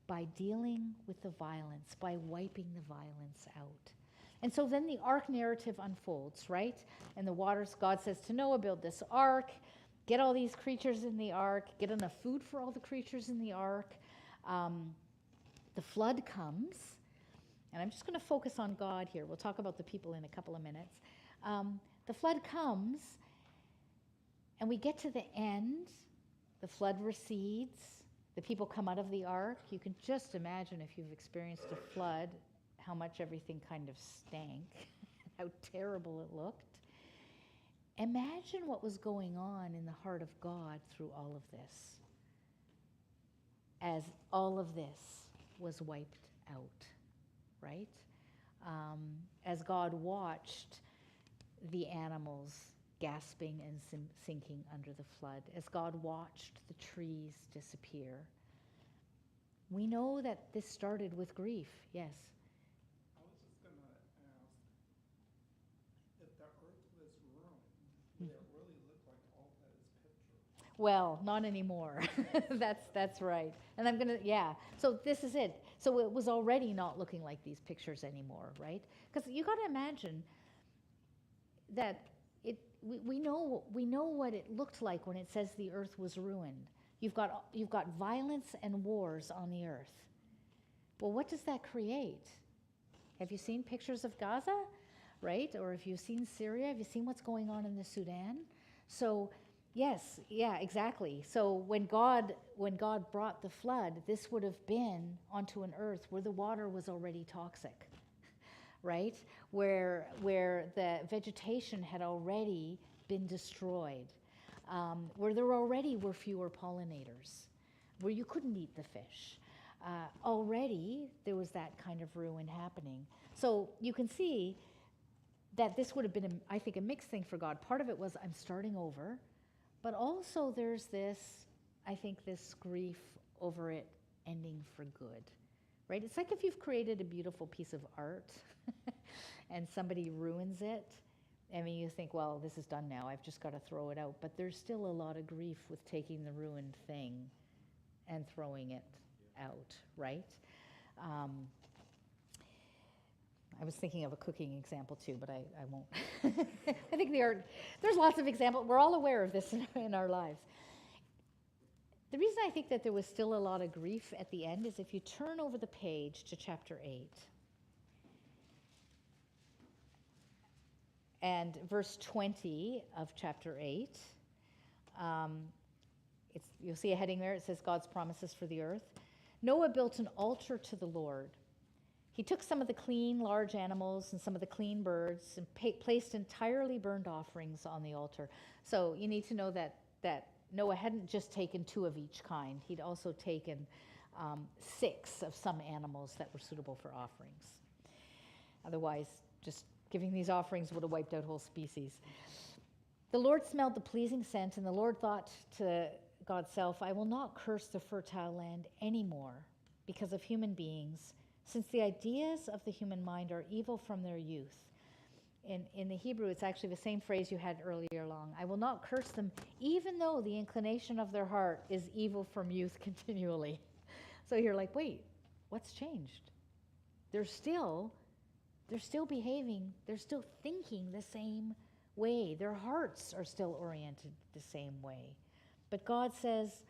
by dealing with the violence, by wiping the violence out. And so then the ark narrative unfolds, right? And the waters, God says to Noah, build this ark, get all these creatures in the ark, get enough food for all the creatures in the ark. The flood comes, and I'm just going to focus on God here. We'll talk about the people in a couple of minutes. The flood comes, and we get to the end. The flood recedes. The people come out of the ark. You can just imagine if you've experienced a flood, how much everything kind of stank, how terrible it looked. Imagine what was going on in the heart of God through all of this, as all of this was wiped out, right? As God watched the animals gasping and sinking under the flood, as God watched the trees disappear. We know that this started with grief, yes. I was just gonna ask, if the earth was ruined, would it really look like all those pictures? Well, not anymore. That's right. And I'm gonna, yeah. So this is it. So it was already not looking like these pictures anymore, right? Because you got to imagine that we know what it looked like when it says the earth was ruined. You've got violence and wars on the earth. Well, what does that create? Have you seen pictures of Gaza, right? Or have you seen Syria? Have you seen what's going on in the Sudan? So yes, yeah, exactly. So when God brought the flood, this would have been onto an earth where the water was already toxic, right? Where the vegetation had already been destroyed, where there already were fewer pollinators, where you couldn't eat the fish. Already there was that kind of ruin happening. So you can see that this would have been, I think, a mixed thing for God. Part of it was, I'm starting over. But also there's this, I think, this grief over it ending for good, right? It's like if you've created a beautiful piece of art and somebody ruins it. I mean, you think, well, this is done now. I've just got to throw it out. But there's still a lot of grief with taking the ruined thing and throwing it out, right? I was thinking of a cooking example too, but I won't. I think there's lots of examples. We're all aware of this in our lives. The reason I think that there was still a lot of grief at the end is if you turn over the page to chapter 8 and verse 20 of chapter 8, you'll see a heading there. It says God's promises for the earth. Noah built an altar to the Lord. He took some of the clean, large animals and some of the clean birds and placed entirely burned offerings on the altar. So you need to know that Noah hadn't just taken 2 of each kind. He'd also taken 6 of some animals that were suitable for offerings. Otherwise, just giving these offerings would have wiped out whole species. The Lord smelled the pleasing scent, and the Lord thought to God's self, I will not curse the fertile land anymore because of human beings, since the ideas of the human mind are evil from their youth. In the Hebrew, it's actually the same phrase you had earlier along. I will not curse them, even though the inclination of their heart is evil from youth continually. So you're like, wait, what's changed? They're still behaving, they're still thinking the same way. Their hearts are still oriented the same way. But God says,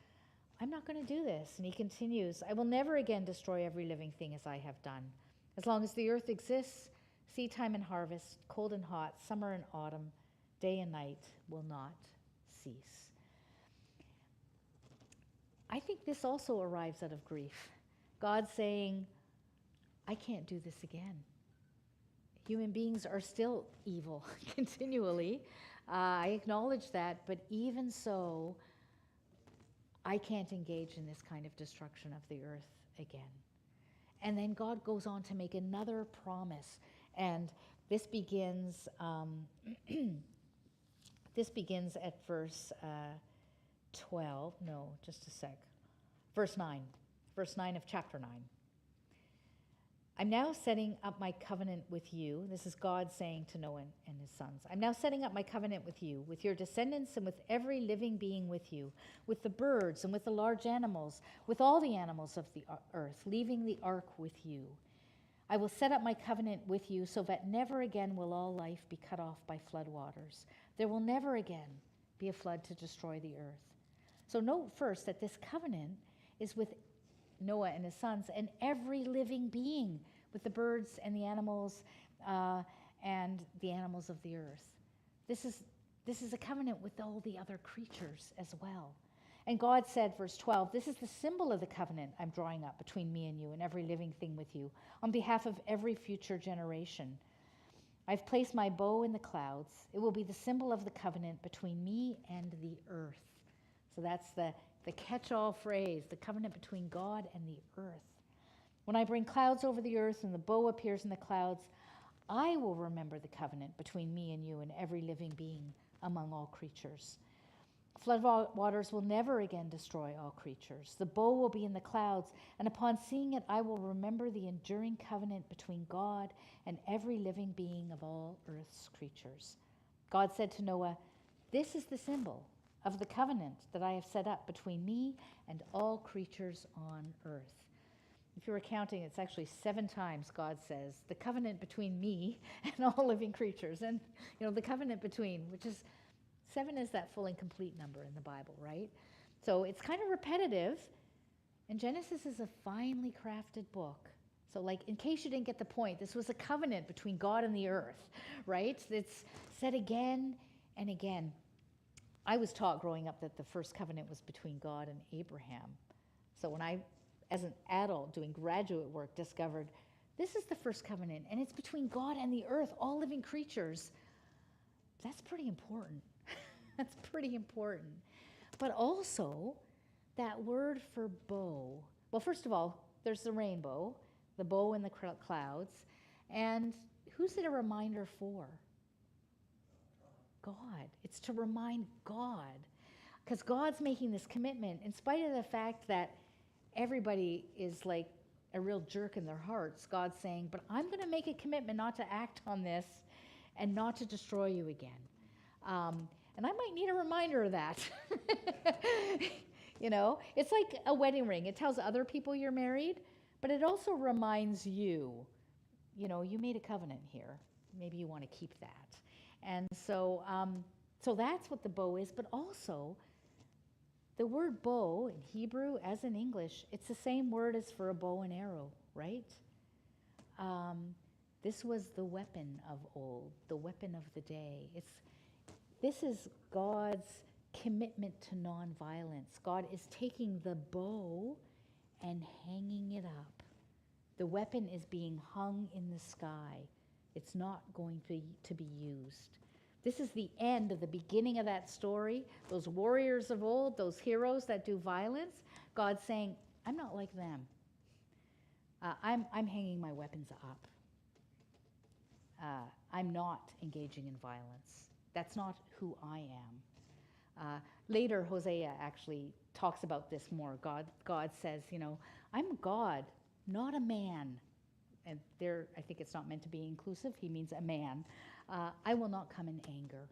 I'm not going to do this. And he continues, I will never again destroy every living thing as I have done. As long as the earth exists, seed time and harvest, cold and hot, summer and autumn, day and night will not cease. I think this also arrives out of grief. God saying, I can't do this again. Human beings are still evil continually. I acknowledge that, but even so, I can't engage in this kind of destruction of the earth again. And then God goes on to make another promise. And this begins, this begins at verse 12. No, just a sec. Verse 9. Verse 9 of chapter 9. I'm now setting up my covenant with you. This is God saying to Noah and his sons. I'm now setting up my covenant with you, with your descendants, and with every living being with you, with the birds and with the large animals, with all the animals of the earth, leaving the ark with you. I will set up my covenant with you so that never again will all life be cut off by floodwaters. There will never again be a flood to destroy the earth. So note first that this covenant is with Noah and his sons and every living being, with the birds and the animals and the animals of the earth. This is a covenant with all the other creatures as well. And God said, verse 12, this is the symbol of the covenant I'm drawing up between me and you and every living thing with you on behalf of every future generation. I've placed my bow in the clouds. It will be the symbol of the covenant between me and the earth. So that's the catch-all phrase, the covenant between God and the earth. When I bring clouds over the earth and the bow appears in the clouds, I will remember the covenant between me and you and every living being among all creatures. Flood waters will never again destroy all creatures. The bow will be in the clouds, and upon seeing it, I will remember the enduring covenant between God and every living being of all earth's creatures. God said to Noah, this is the symbol of the covenant that I have set up between me and all creatures on earth. If you were counting, it's actually 7 times God says, the covenant between me and all living creatures. And, the covenant between, which is 7 is that full and complete number in the Bible, right? So it's kind of repetitive. And Genesis is a finely crafted book. So in case you didn't get the point, this was a covenant between God and the earth, right? It's said again and again. I was taught growing up that the first covenant was between God and Abraham. So when I, as an adult doing graduate work, discovered this is the first covenant, and it's between God and the earth, all living creatures, that's pretty important. That's pretty important. But also, that word for bow, well, first of all, there's the rainbow, the bow in the clouds, and who's it a reminder for? God. It's to remind God. Because God's making this commitment in spite of the fact that everybody is like a real jerk in their hearts. God's saying, but I'm going to make a commitment not to act on this and not to destroy you again. And I might need a reminder of that. It's like a wedding ring. It tells other people you're married, but it also reminds you, you made a covenant here. Maybe you want to keep that. And so that's what the bow is, but also the word bow in Hebrew as in English, it's the same word as for a bow and arrow, right? This was the weapon of old, the weapon of the day. This is God's commitment to nonviolence. God is taking the bow and hanging it up. The weapon is being hung in the sky. It's not going to be used. This is the end of the beginning of that story. Those warriors of old, those heroes that do violence, God's saying, I'm not like them. I'm hanging my weapons up. I'm not engaging in violence. That's not who I am. Later, Hosea actually talks about this more. God says, you know, I'm God, not a man. And there, I think it's not meant to be inclusive. He means a man. I will not come in anger.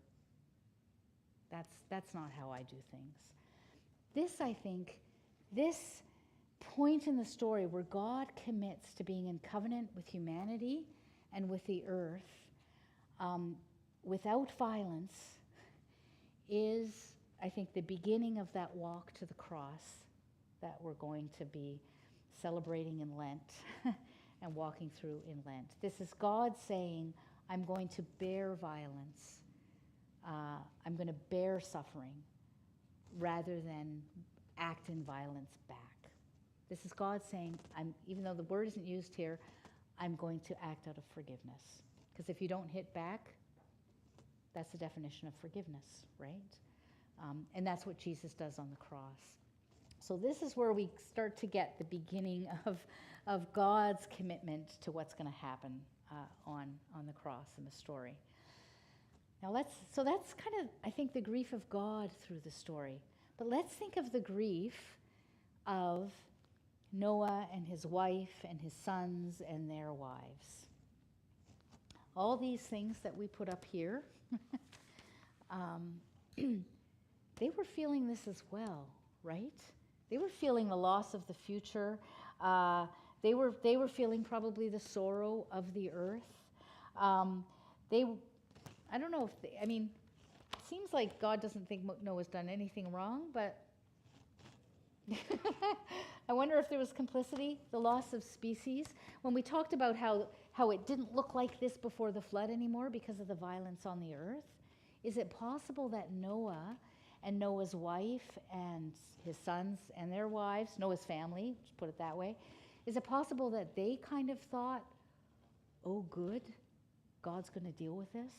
That's not how I do things. This, I think, this point in the story where God commits to being in covenant with humanity and with the earth without violence is, I think, the beginning of that walk to the cross that we're going to be celebrating in Lent and walking through in Lent. This is God saying, I'm going to bear violence. I'm going to bear suffering rather than act in violence back. This is God saying, even though the word isn't used here, I'm going to act out of forgiveness. Because if you don't hit back, that's the definition of forgiveness, right? And that's what Jesus does on the cross. So this is where we start to get the beginning of God's commitment to what's going to happen on the cross in the story. Now so that's kind of, I think, the grief of God through the story. But let's think of the grief of Noah and his wife and his sons and their wives. All these things that we put up here, they were feeling this as well, right? They were feeling the loss of the future. They were feeling probably the sorrow of the earth. I don't know if it seems like God doesn't think Noah's done anything wrong, but I wonder if there was complicity, the loss of species. When we talked about how it didn't look like this before the flood anymore because of the violence on the earth, is it possible that Noah and Noah's wife and his sons and their wives, Noah's family, just put it that way, is it possible that they kind of thought, oh good, God's going to deal with this?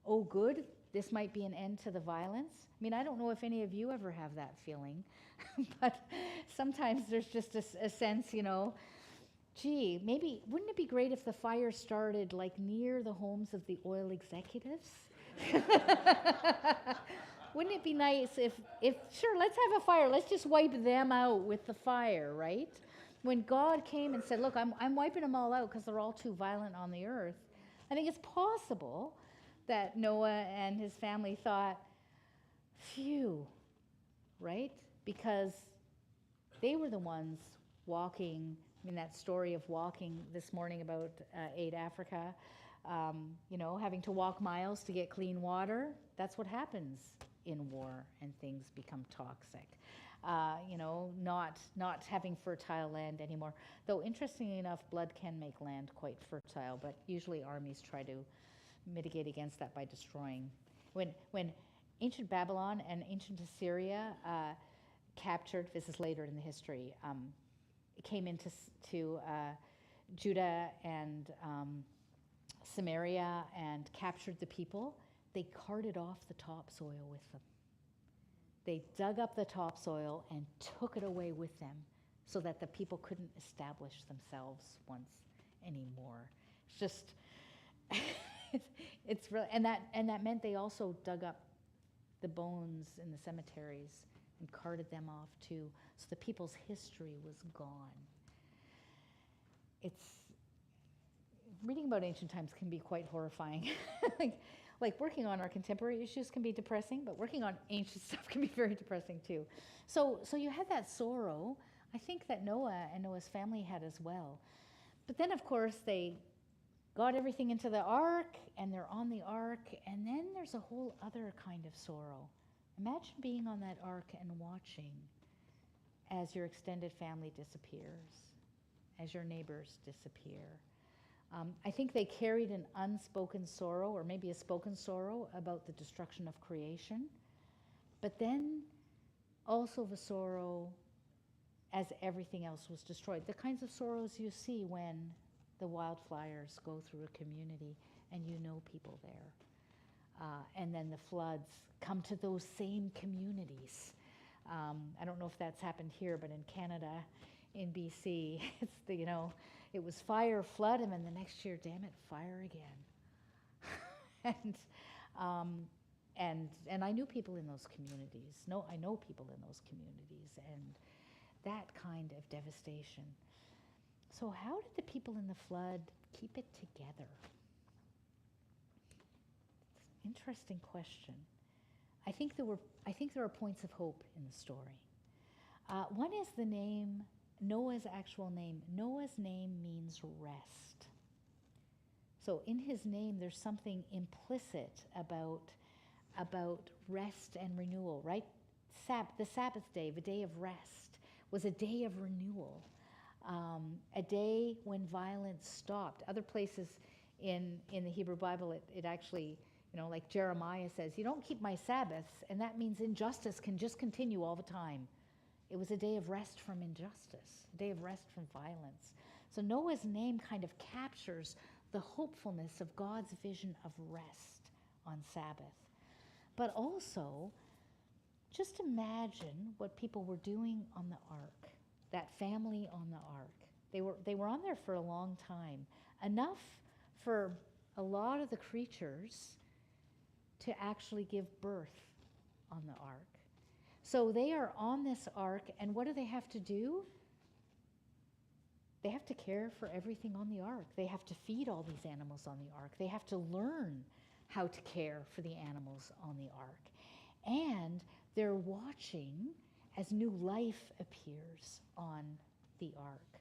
Oh good, this might be an end to the violence? I mean, I don't know if any of you ever have that feeling, but sometimes there's just a sense, you know, gee, maybe, wouldn't it be great if the fire started like near the homes of the oil executives? Wouldn't it be nice if sure, let's have a fire, let's just wipe them out with the fire, right? When God came and said, look, I'm wiping them all out because they're all too violent on the earth, I think it's possible that Noah and his family thought, phew, right? Because they were the ones walking, that story of walking this morning about Aid Africa, having to walk miles to get clean water. That's what happens in war and things become toxic. Not having fertile land anymore. Though interestingly enough, blood can make land quite fertile, but usually armies try to mitigate against that by destroying. When ancient Babylon and ancient Assyria captured, this is later in the history, came into Judah and Samaria and captured the people, they carted off the topsoil with them. They dug up the topsoil and took it away with them so that the people couldn't establish themselves once anymore. It's just, it's really, and that meant they also dug up the bones in the cemeteries and carted them off too. So the people's history was gone. Reading about ancient times can be quite horrifying. like working on our contemporary issues can be depressing, but working on ancient stuff can be very depressing too. So you had that sorrow. I think that Noah and Noah's family had as well. But then, of course, they got everything into the ark, and they're on the ark, and then there's a whole other kind of sorrow. Imagine being on that ark and watching as your extended family disappears, as your neighbors disappear. I think they carried an unspoken sorrow, or maybe a spoken sorrow, about the destruction of creation, but then also the sorrow as everything else was destroyed. The kinds of sorrows you see when the wildfires go through a community and you know people there. And then the floods come to those same communities. I don't know if that's happened here, but in Canada, in BC, it's it was fire, flood, and then the next year, damn it, fire again. And and I knew people in those communities. No, I know people in those communities, and that kind of devastation. So how did the people in the flood keep it together? It's an interesting question. I think there are points of hope in the story. One is the name, Noah's actual name. Noah's name means rest. So in his name, there's something implicit about rest and renewal, right? The Sabbath day, the day of rest, was a day of renewal, a day when violence stopped. Other places in the Hebrew Bible, it actually, like Jeremiah says, you don't keep my Sabbaths, and that means injustice can just continue all the time. It was a day of rest from injustice, a day of rest from violence. So Noah's name kind of captures the hopefulness of God's vision of rest on Sabbath. But also, just imagine what people were doing on the ark, that family on the ark. They were on there for a long time, enough for a lot of the creatures to actually give birth on the ark. So they are on this ark, and what do they have to do? They have to care for everything on the ark. They have to feed all these animals on the ark. They have to learn how to care for the animals on the ark. And they're watching as new life appears on the ark.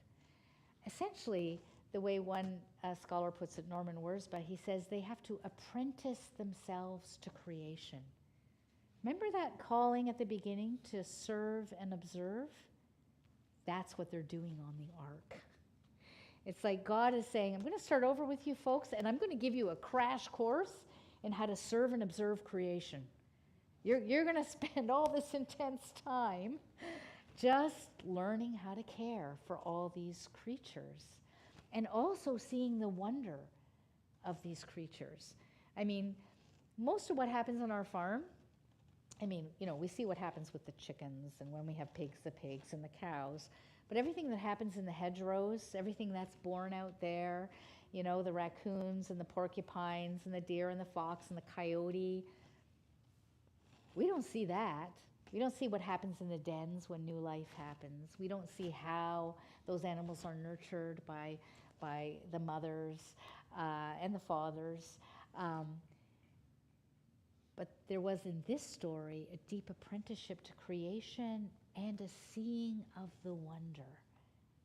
Essentially, the way one scholar puts it, Norman Wurzba, he says they have to apprentice themselves to creation. Remember that calling at the beginning to serve and observe? That's what they're doing on the ark. It's like God is saying, I'm going to start over with you folks, and I'm going to give you a crash course in how to serve and observe creation. You're going to spend all this intense time just learning how to care for all these creatures and also seeing the wonder of these creatures. I mean, most of what happens on our farm, we see what happens with the chickens, and when we have pigs, the pigs and the cows. But everything that happens in the hedgerows, everything that's born out there, the raccoons and the porcupines and the deer and the fox and the coyote, we don't see that. We don't see what happens in the dens when new life happens. We don't see how those animals are nurtured by the mothers and the fathers. But there was in this story a deep apprenticeship to creation and a seeing of the wonder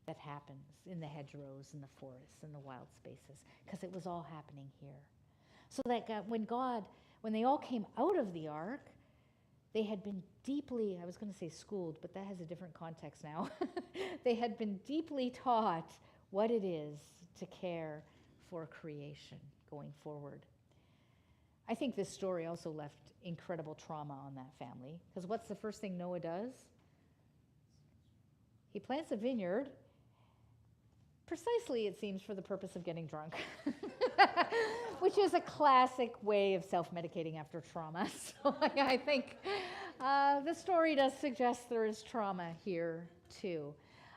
that happens in the hedgerows and the forests and the wild spaces, because it was all happening here. So that when they all came out of the ark, they had been deeply, I was going to say schooled, but that has a different context now. They had been deeply taught what it is to care for creation going forward. I think this story also left incredible trauma on that family, because what's the first thing Noah does? He plants a vineyard, precisely, it seems, for the purpose of getting drunk, which is a classic way of self-medicating after trauma. So I think the story does suggest there is trauma here too.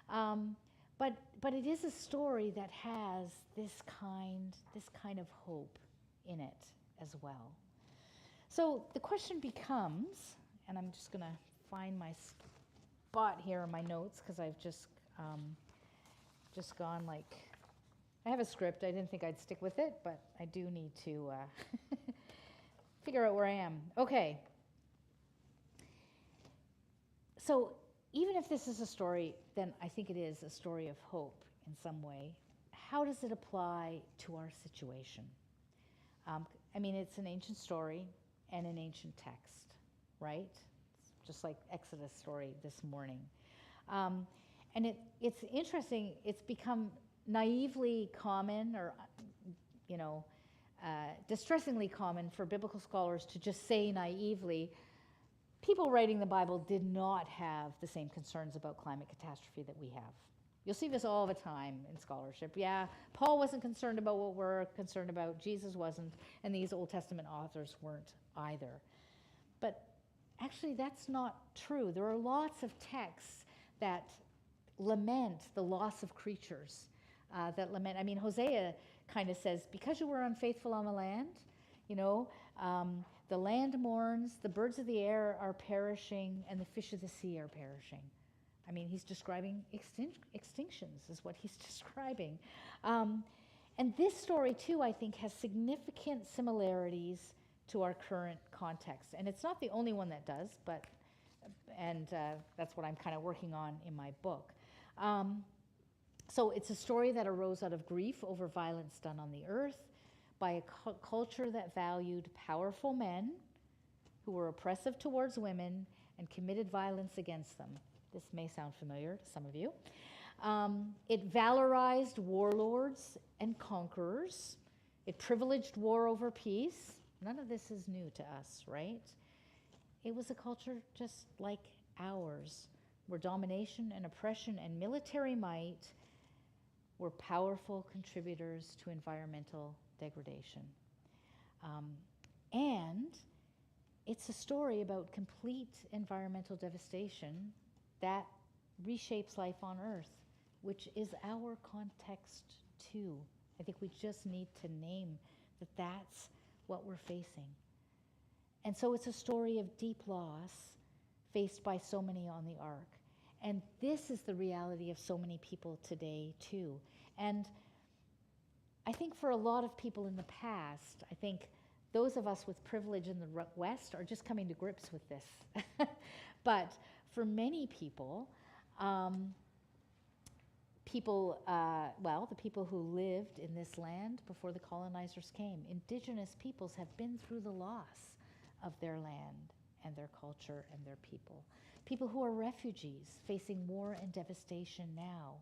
But it is a story that has this kind of hope in it as well. So the question becomes, and I'm just going to find my spot here in my notes, because I've just gone like, I have a script. I didn't think I'd stick with it, but I do need to figure out where I am. Okay. So even if this is a story, then I think it is a story of hope in some way. How does it apply to our situation? It's an ancient story and an ancient text, right? It's just like Exodus story this morning. And it's interesting, it's become naively common or, distressingly common for biblical scholars to just say naively, people writing the Bible did not have the same concerns about climate catastrophe that we have. You'll see this all the time in scholarship. Yeah, Paul wasn't concerned about what we're concerned about, Jesus wasn't, and these Old Testament authors weren't either. But actually, that's not true. There are lots of texts that lament the loss of creatures, Hosea kind of says, because you were unfaithful on the land, The land mourns, the birds of the air are perishing, and the fish of the sea are perishing. I mean, he's describing extinctions, is what he's describing. And this story, too, I think, has significant similarities to our current context. And it's not the only one that does, but, and that's what I'm kind of working on in my book. So it's a story that arose out of grief over violence done on the earth by a culture that valued powerful men who were oppressive towards women and committed violence against them. This may sound familiar to some of you. It valorized warlords and conquerors. It privileged war over peace. None of this is new to us, right? It was a culture just like ours, where domination and oppression and military might were powerful contributors to environmental degradation. And it's a story about complete environmental devastation that reshapes life on Earth, which is our context too. I think we just need to name that that's what we're facing. And so it's a story of deep loss faced by so many on the ark. And this is the reality of so many people today too. And I think for a lot of people in the past, I think those of us with privilege in the West are just coming to grips with this. But for many people, the people who lived in this land before the colonizers came, indigenous peoples have been through the loss of their land and their culture and their people. People who are refugees facing war and devastation now.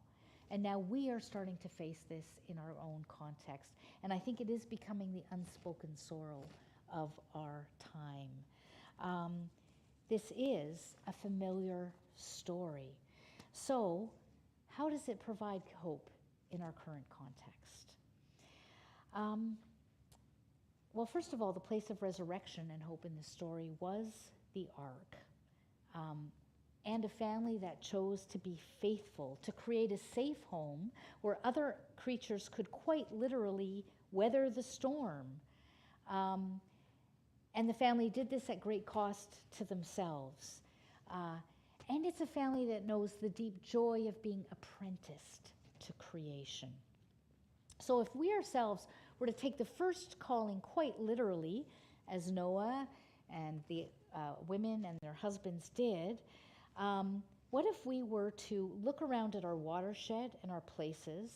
And now we are starting to face this in our own context. And I think it is becoming the unspoken sorrow of our time. This is a familiar story. So, how does it provide hope in our current context? Well, first of all, the place of resurrection and hope in this story was the ark. And a family that chose to be faithful, to create a safe home where other creatures could quite literally weather the storm. And the family did this at great cost to themselves. And it's a family that knows the deep joy of being apprenticed to creation. So if we ourselves were to take the first calling quite literally, as Noah and the women and their husbands did, what if we were to look around at our watershed and our places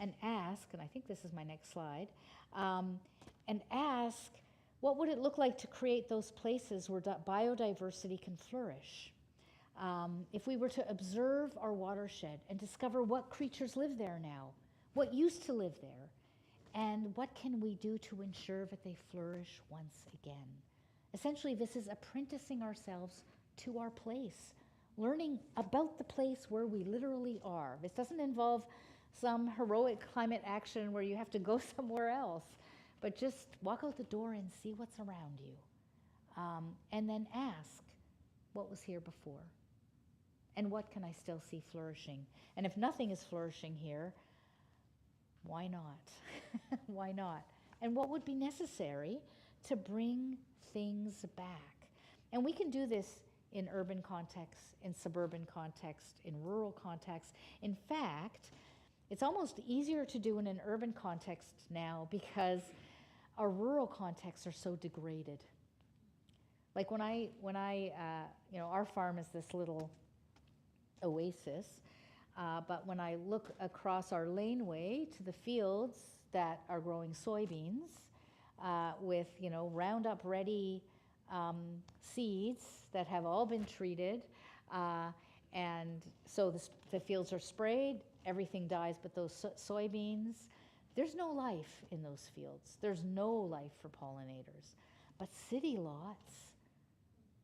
and ask, and I think this is my next slide, and ask, what would it look like to create those places where biodiversity can flourish? If we were to observe our watershed and discover what creatures live there now, what used to live there, and what can we do to ensure that they flourish once again? Essentially, this is apprenticing ourselves to our place, learning about the place where we literally are. This doesn't involve some heroic climate action where you have to go somewhere else, but just walk out the door and see what's around you. And then ask, what was here before? And what can I still see flourishing? And if nothing is flourishing here, why not? Why not? And what would be necessary to bring things back? And we can do this in urban context, in suburban context, in rural context. In fact, it's almost easier to do in an urban context now because our rural contexts are so degraded. Like when I our farm is this little oasis, but when I look across our laneway to the fields that are growing soybeans with, Roundup ready seeds that have all been treated, and so the fields are sprayed, everything dies but those soybeans. There's no life in those fields. There's no life for pollinators. But city lots,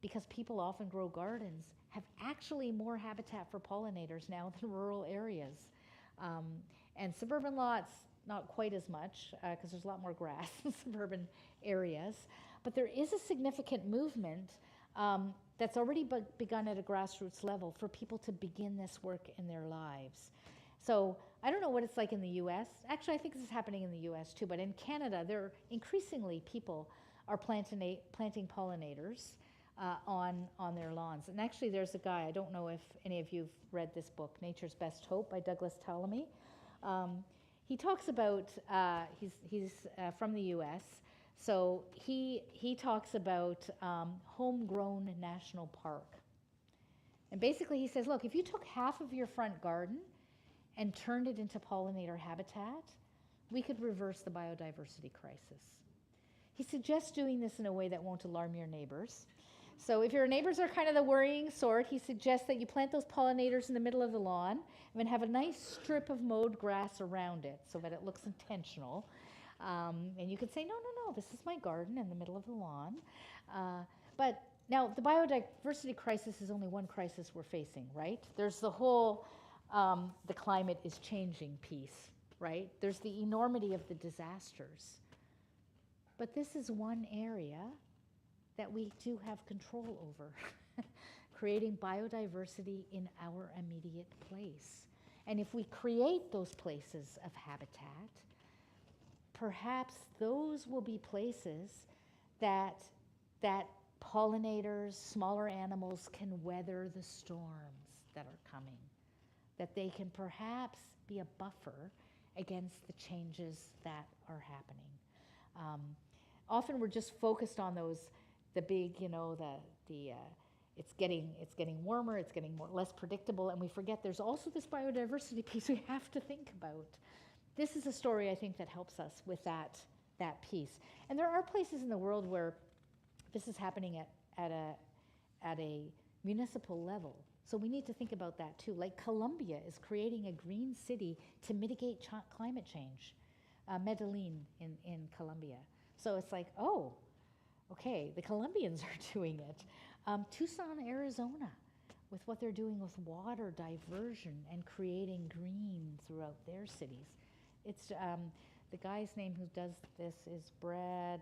because people often grow gardens, have actually more habitat for pollinators now than rural areas. And suburban lots, not quite as much, because there's a lot more grass in suburban areas. But there is a significant movement that's already begun at a grassroots level for people to begin this work in their lives. So I don't know what it's like in the US. Actually, I think this is happening in the US too, but in Canada, there are increasingly people are planting pollinators on their lawns. And actually, there's a guy, I don't know if any of you've read this book, Nature's Best Hope by Douglas Tallamy. He talks about, he's from the US, so he talks about homegrown national park. And basically he says, look, if you took half of your front garden and turned it into pollinator habitat, we could reverse the biodiversity crisis. He suggests doing this in a way that won't alarm your neighbors. So if your neighbors are kind of the worrying sort, he suggests that you plant those pollinators in the middle of the lawn and then have a nice strip of mowed grass around it so that it looks intentional. And you could say, no, this is my garden in the middle of the lawn. But now the biodiversity crisis is only one crisis we're facing, right? There's the whole, the climate is changing piece, right? There's the enormity of the disasters. But this is one area that we do have control over, creating biodiversity in our immediate place. And if we create those places of habitat, perhaps those will be places that pollinators, smaller animals can weather the storms that are coming, that they can perhaps be a buffer against the changes that are happening. Often we're just focused on those, the big, it's getting warmer, it's getting less predictable, and we forget there's also this biodiversity piece we have to think about. This is a story I think that helps us with that piece. And there are places in the world where this is happening at a municipal level. So we need to think about that too. Like Colombia is creating a green city to mitigate climate change. Medellin in Colombia. So it's like, oh, okay, the Colombians are doing it. Tucson, Arizona, with what they're doing with water diversion and creating green throughout their cities. It's the guy's name who does this is Brad.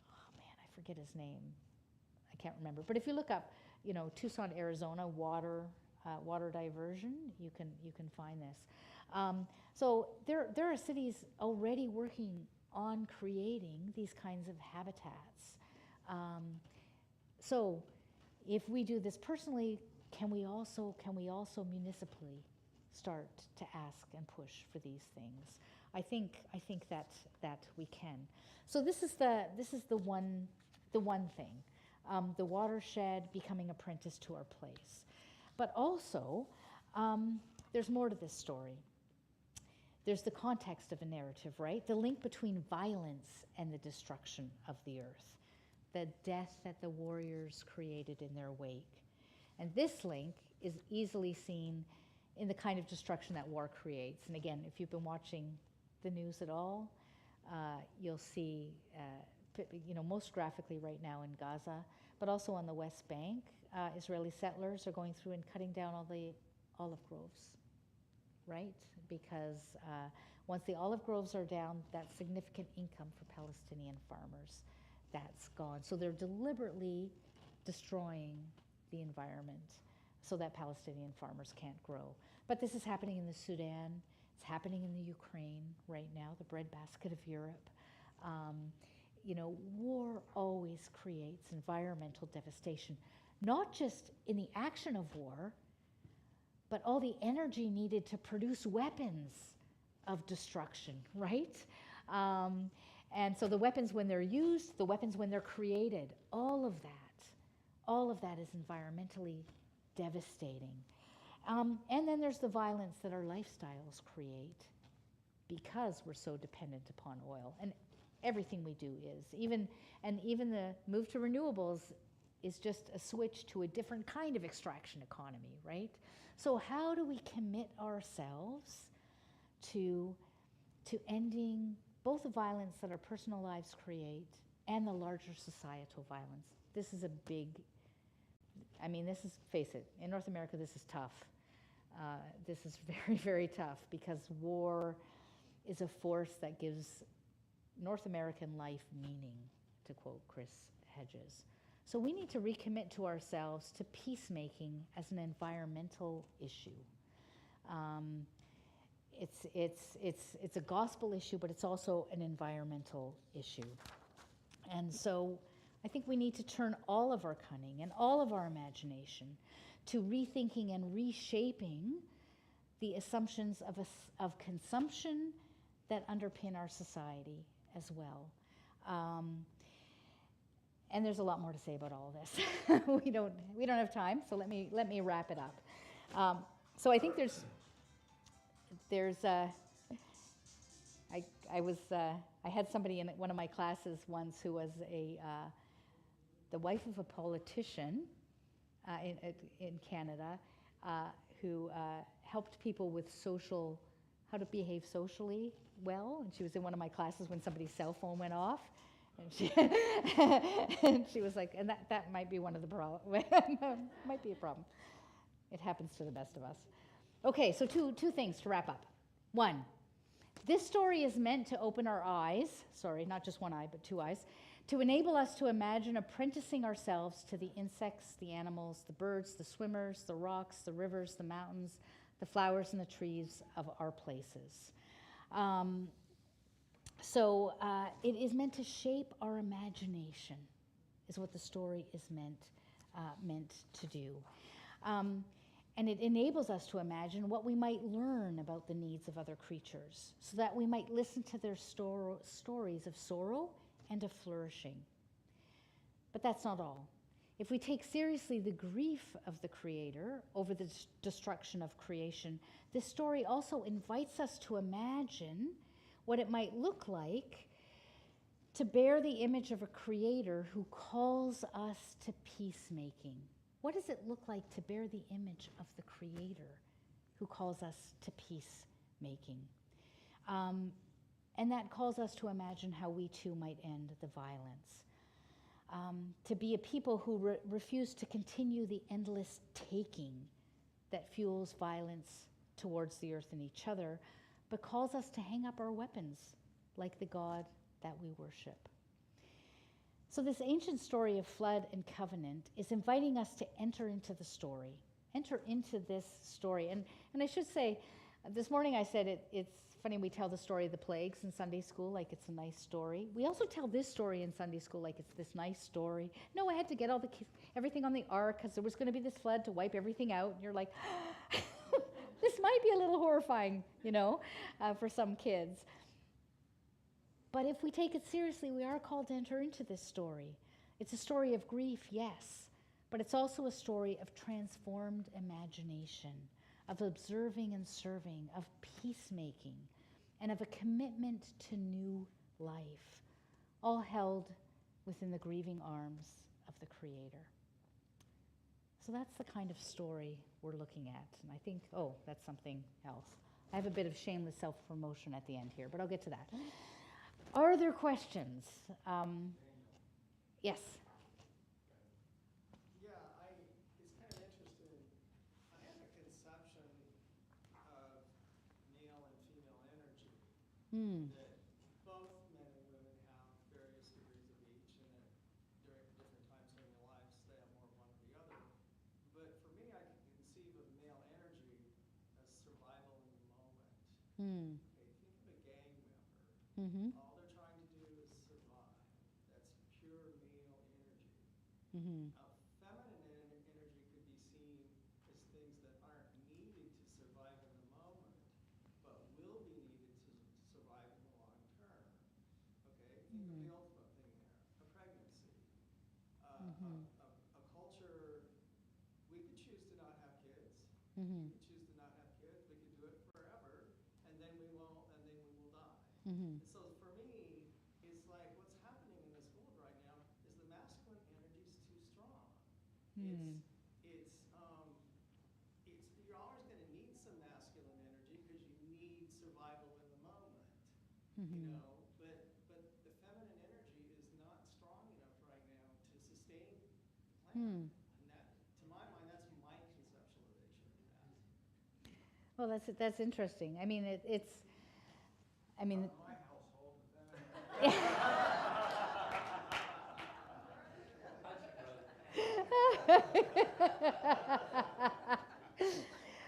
Oh man, I forget his name. I can't remember. But if you look up, Tucson, Arizona, water diversion, you can find this. So there are cities already working on creating these kinds of habitats. So if we do this personally, can we also municipally start to ask and push for these things? I think that we can. So this is the one thing, the watershed becoming apprentice to our place. But also, there's more to this story. There's the context of a narrative, right? The link between violence and the destruction of the earth, the death that the warriors created in their wake. And this link is easily seen in the kind of destruction that war creates. And again, if you've been watching the news at all, you'll see, most graphically right now in Gaza, but also on the West Bank, Israeli settlers are going through and cutting down all the olive groves, right? Because once the olive groves are down, that's significant income for Palestinian farmers. That's gone. So they're deliberately destroying the environment so that Palestinian farmers can't grow. But this is happening in the Sudan. It's happening in the Ukraine right now, the breadbasket of Europe. War always creates environmental devastation, not just in the action of war, but all the energy needed to produce weapons of destruction, right? And so the weapons when they're used, the weapons when they're created, all of that is environmentally devastating. And then there's the violence that our lifestyles create because we're so dependent upon oil. And everything we do is. Even the move to renewables is just a switch to a different kind of extraction economy, right? So how do we commit ourselves to ending both the violence that our personal lives create and the larger societal violence? This is a big, face it, in North America this is tough. This is very, very tough because war is a force that gives North American life meaning, to quote Chris Hedges. So we need to recommit to ourselves to peacemaking as an environmental issue. It's a gospel issue, but it's also an environmental issue. And so I think we need to turn all of our cunning and all of our imagination to rethinking and reshaping the assumptions of consumption that underpin our society as well. And there's a lot more to say about all of this. we don't have time, so let me wrap it up. So I think I had somebody in one of my classes once who was the wife of a politician in Canada who helped people with how to behave socially well. And she was in one of my classes when somebody's cell phone went off. And she was like, and that might be one of the problems. Might be a problem. It happens to the best of us. Okay, so two things to wrap up. One, this story is meant to open our eyes, sorry, not just one eye, but two eyes, to enable us to imagine apprenticing ourselves to the insects, the animals, the birds, the swimmers, the rocks, the rivers, the mountains, the flowers, and the trees of our places. So it is meant to shape our imagination, is what the story is meant to do. And it enables us to imagine what we might learn about the needs of other creatures, so that we might listen to their stories of sorrow and of flourishing. But that's not all. If we take seriously the grief of the Creator over the destruction of creation, this story also invites us to imagine what it might look like to bear the image of a Creator who calls us to peacemaking. What does it look like to bear the image of the Creator who calls us to peacemaking? And that calls us to imagine how we too might end the violence. To be a people who refuse to continue the endless taking that fuels violence towards the earth and each other, but calls us to hang up our weapons like the God that we worship. So this ancient story of flood and covenant is inviting us to enter into the story, enter into this story. And I should say, this morning I said it's funny we tell the story of the plagues in Sunday school like it's a nice story. We also tell this story in Sunday school like it's this nice story. No, I had to get everything on the ark because there was going to be this flood to wipe everything out. And you're like, this might be a little horrifying, for some kids. But if we take it seriously, we are called to enter into this story. It's a story of grief, yes, but it's also a story of transformed imagination, of observing and serving, of peacemaking, and of a commitment to new life, all held within the grieving arms of the Creator. So that's the kind of story we're looking at. And I think, that's something else. I have a bit of shameless self-promotion at the end here, but I'll get to that. Are there questions? Yes. Yeah, it's kind of interesting. I have a conception of male and female energy that both men and women have various degrees of each, and during different times in their lives they have more of one or the other. But for me, I can conceive of male energy as survival in the moment. Okay, think of a gang member. All they're trying to do is survive. That's pure male energy. Feminine energy could be seen as things that aren't needed to survive in the moment, but will be needed to survive in the long term. Okay, think of the ultimate thing there, a pregnancy. A culture, we could choose to not have kids. We could choose to not have kids. We could do it forever, and then we will die. And so for me, it's like what's happening in this world right now is the masculine energy is too strong. You're always going to need some masculine energy because you need survival in the moment. But the feminine energy is not strong enough right now to sustain the planet. And that, to my mind, that's my conceptualization of that. Well, that's interesting. I mean, My household, the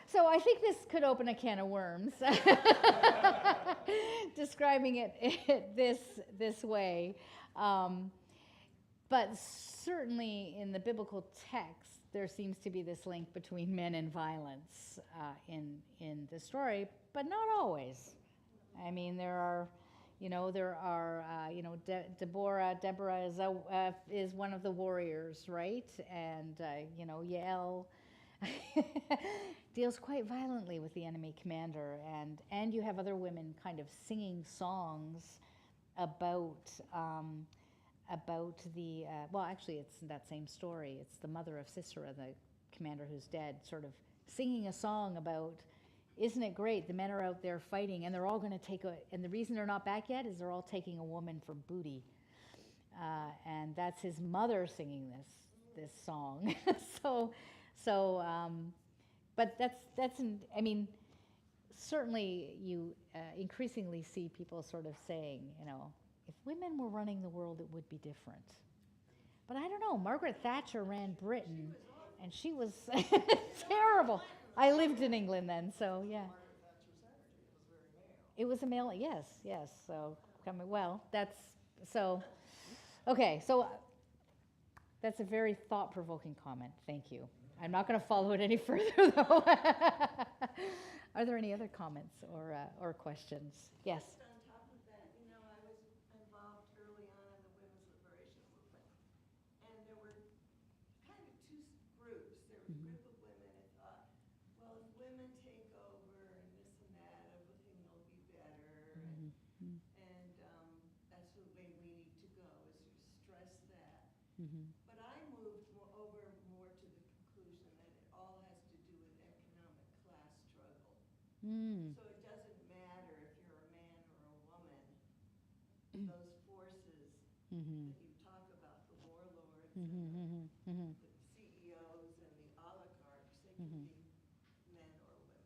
So I think this could open a can of worms, describing it this way. But certainly in the biblical text, there seems to be this link between men and violence in the story, but not always. I mean, Deborah is one of the warriors, right? And, Yael deals quite violently with the enemy commander. And you have other women kind of singing songs about the, actually, it's that same story. It's the mother of Sisera, the commander who's dead, sort of singing a song about, isn't it great? The men are out there fighting, and they're all going to and the reason they're not back yet is they're all taking a woman for booty. And that's his mother singing this song. But certainly you increasingly see people sort of saying, if women were running the world, it would be different. But I don't know. Margaret Thatcher ran Britain, and she was terrible. I lived in England then, so yeah. Margaret Thatcher's energy, it was very male. It was a male, yes. So, okay, so that's a very thought-provoking comment. Thank you. I'm not going to follow it any further, though. Are there any other comments or questions? Yes. Just on top of that, I was involved early on in the women's liberation movement. And there were kind of two groups. There was a group of women that thought, well, if women take over and this and that, everything will be better. And that's the way we need to go, is to stress that. But I moved over more to the conclusion that it all has to do with economic class struggle. So it doesn't matter if you're a man or a woman, those forces that you talk about, the warlords and the CEOs and the oligarchs, they can be men or women.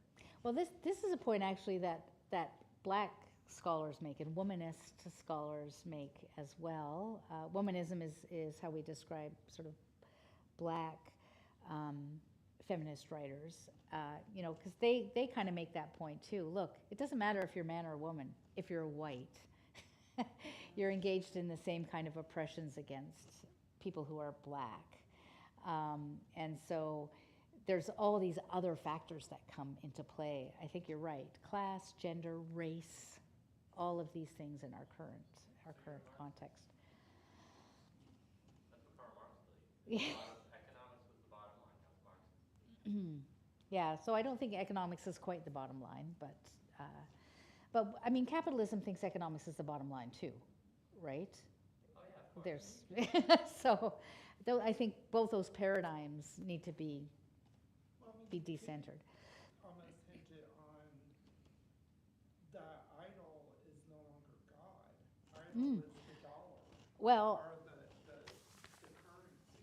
Well, this is a point actually that black scholars make and womanist scholars make as well. Womanism is how we describe sort of black feminist writers, because they kind of make that point too. Look, it doesn't matter if you're a man or a woman. If you're white, you're engaged in the same kind of oppressions against people who are black. And so there's all these other factors that come into play. I think you're right. Class, gender, race, all of these things in our current context. That's what Karl Marx believed. Economics was the bottom line. That was Marx's. Yeah, so I don't think economics is quite the bottom line, but capitalism thinks economics is the bottom line too, right? Oh yeah, of course. There's so, though I think both those paradigms need to be decentered. Almost hinted on the idol is no longer God. Idol is the dollar. Well, Or the currency.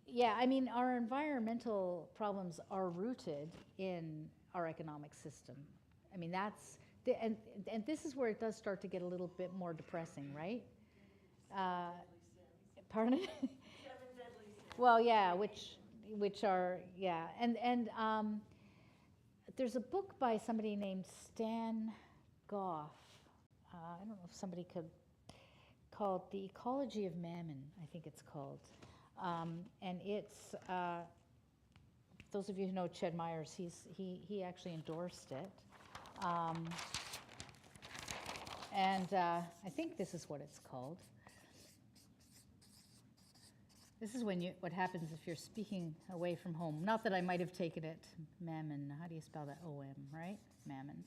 yeah, our environmental problems are rooted in our economic system. That's and this is where it does start to get a little bit more depressing, right? Pardon? 7 deadly sins. Well, yeah, which are, yeah, and there's a book by somebody named Stan Goff. I don't know if somebody could called The Ecology of Mammon, I think it's called, and it's those of you who know Ched Myers, he actually endorsed it, and I think this is what it's called. This is what happens if you're speaking away from home. Not that I might have taken it, Mammon. How do you spell that? O-M, right? Mammon.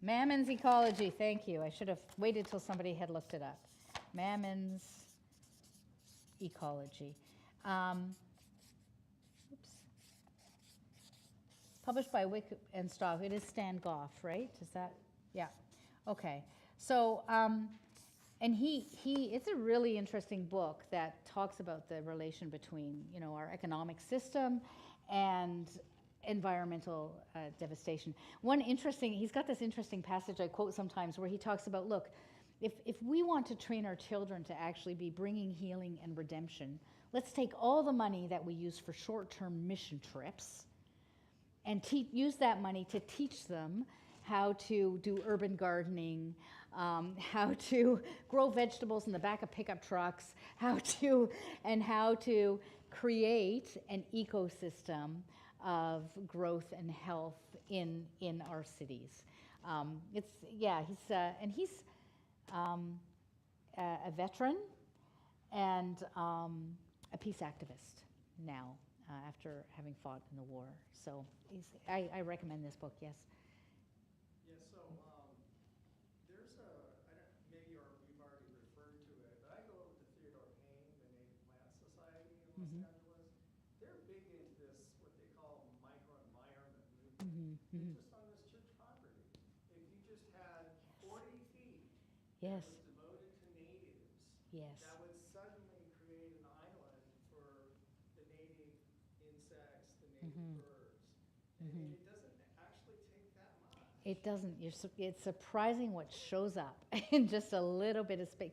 Mammon's Ecology. Thank you. I should have waited till somebody had looked it up. Mammon's Ecology. Oops. Published by Wick and Stock. It is Stan Goff, right? Is that? Yeah. Okay. So, and it's a really interesting book that talks about the relation between, our economic system and environmental devastation. He's got this interesting passage I quote sometimes where he talks about, look, if we want to train our children to actually be bringing healing and redemption, let's take all the money that we use for short-term mission trips and use that money to teach them how to do urban gardening, how to grow vegetables in the back of pickup trucks, how to create an ecosystem of growth and health in our cities. He's a veteran and a peace activist now after having fought in the war. So I recommend this book. Yes. Yeah, so there's maybe you've already referred to it, but I go over to Theodore Payne, the Native Plant Society in Los Angeles. They're big into this, what they call microenvironment movement. Just on this church property. If you just had 40 feet Yes. that was devoted to natives, Yes. that would suddenly create an island for the native insects, the native birds. And it doesn't actually take that much. It doesn't. It's surprising what shows up in just a little bit of space,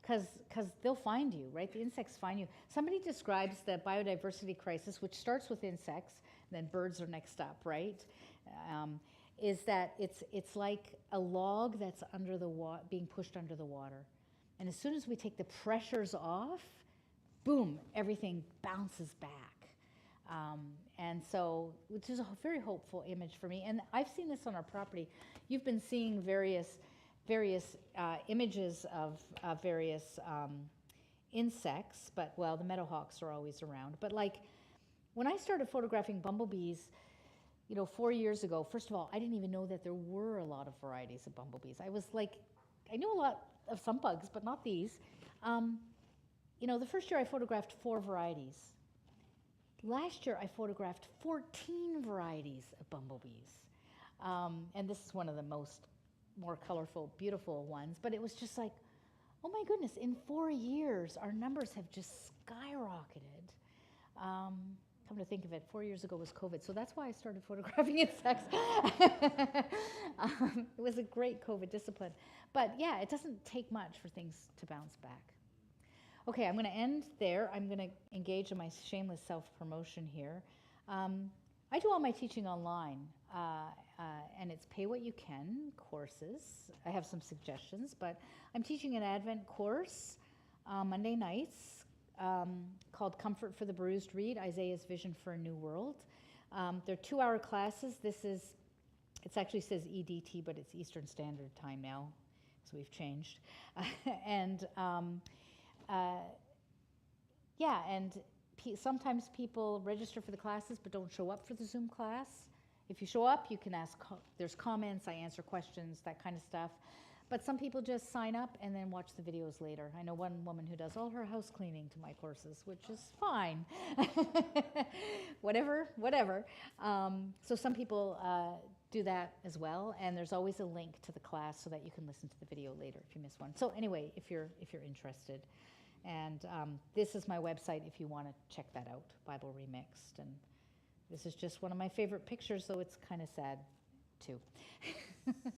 because they'll find you, right? The insects find you. Somebody describes the biodiversity crisis, which starts with insects, then birds are next up, right? Is that it's like a log that's under the being pushed under the water, and as soon as we take the pressures off, boom, everything bounces back. And so, which is a very hopeful image for me. And I've seen this on our property. You've been seeing various images of various insects, but well, the meadowhawks are always around. But like when I started photographing bumblebees, 4 years ago, first of all, I didn't even know that there were a lot of varieties of bumblebees. I was like, I knew a lot of some bugs, but not these. The first year I photographed 4 varieties. Last year I photographed 14 varieties of bumblebees. And this is one of the more colorful, beautiful ones. But it was just like, oh my goodness, in 4 years, our numbers have just skyrocketed. Come to think of it, 4 years ago was COVID, so that's why I started photographing insects. It was a great COVID discipline. But yeah, it doesn't take much for things to bounce back. Okay, I'm going to end there. I'm going to engage in my shameless self-promotion here. I do all my teaching online, and it's pay what you can courses. I have some suggestions, but I'm teaching an Advent course Monday nights called Comfort for the Bruised Reed, Isaiah's Vision for a New World. They're 2-hour classes. It actually says EDT, but it's Eastern Standard Time now, so we've changed. Sometimes people register for the classes but don't show up for the Zoom class. If you show up, you can ask, there's comments, I answer questions, that kind of stuff. But some people just sign up and then watch the videos later. I know one woman who does all her house cleaning to my courses, which is fine. whatever. So some people do that as well, and there's always a link to the class so that you can listen to the video later if you miss one. So anyway, if you're interested. And this is my website if you want to check that out, Bible Remixed. And this is just one of my favorite pictures, though it's kind of sad, too.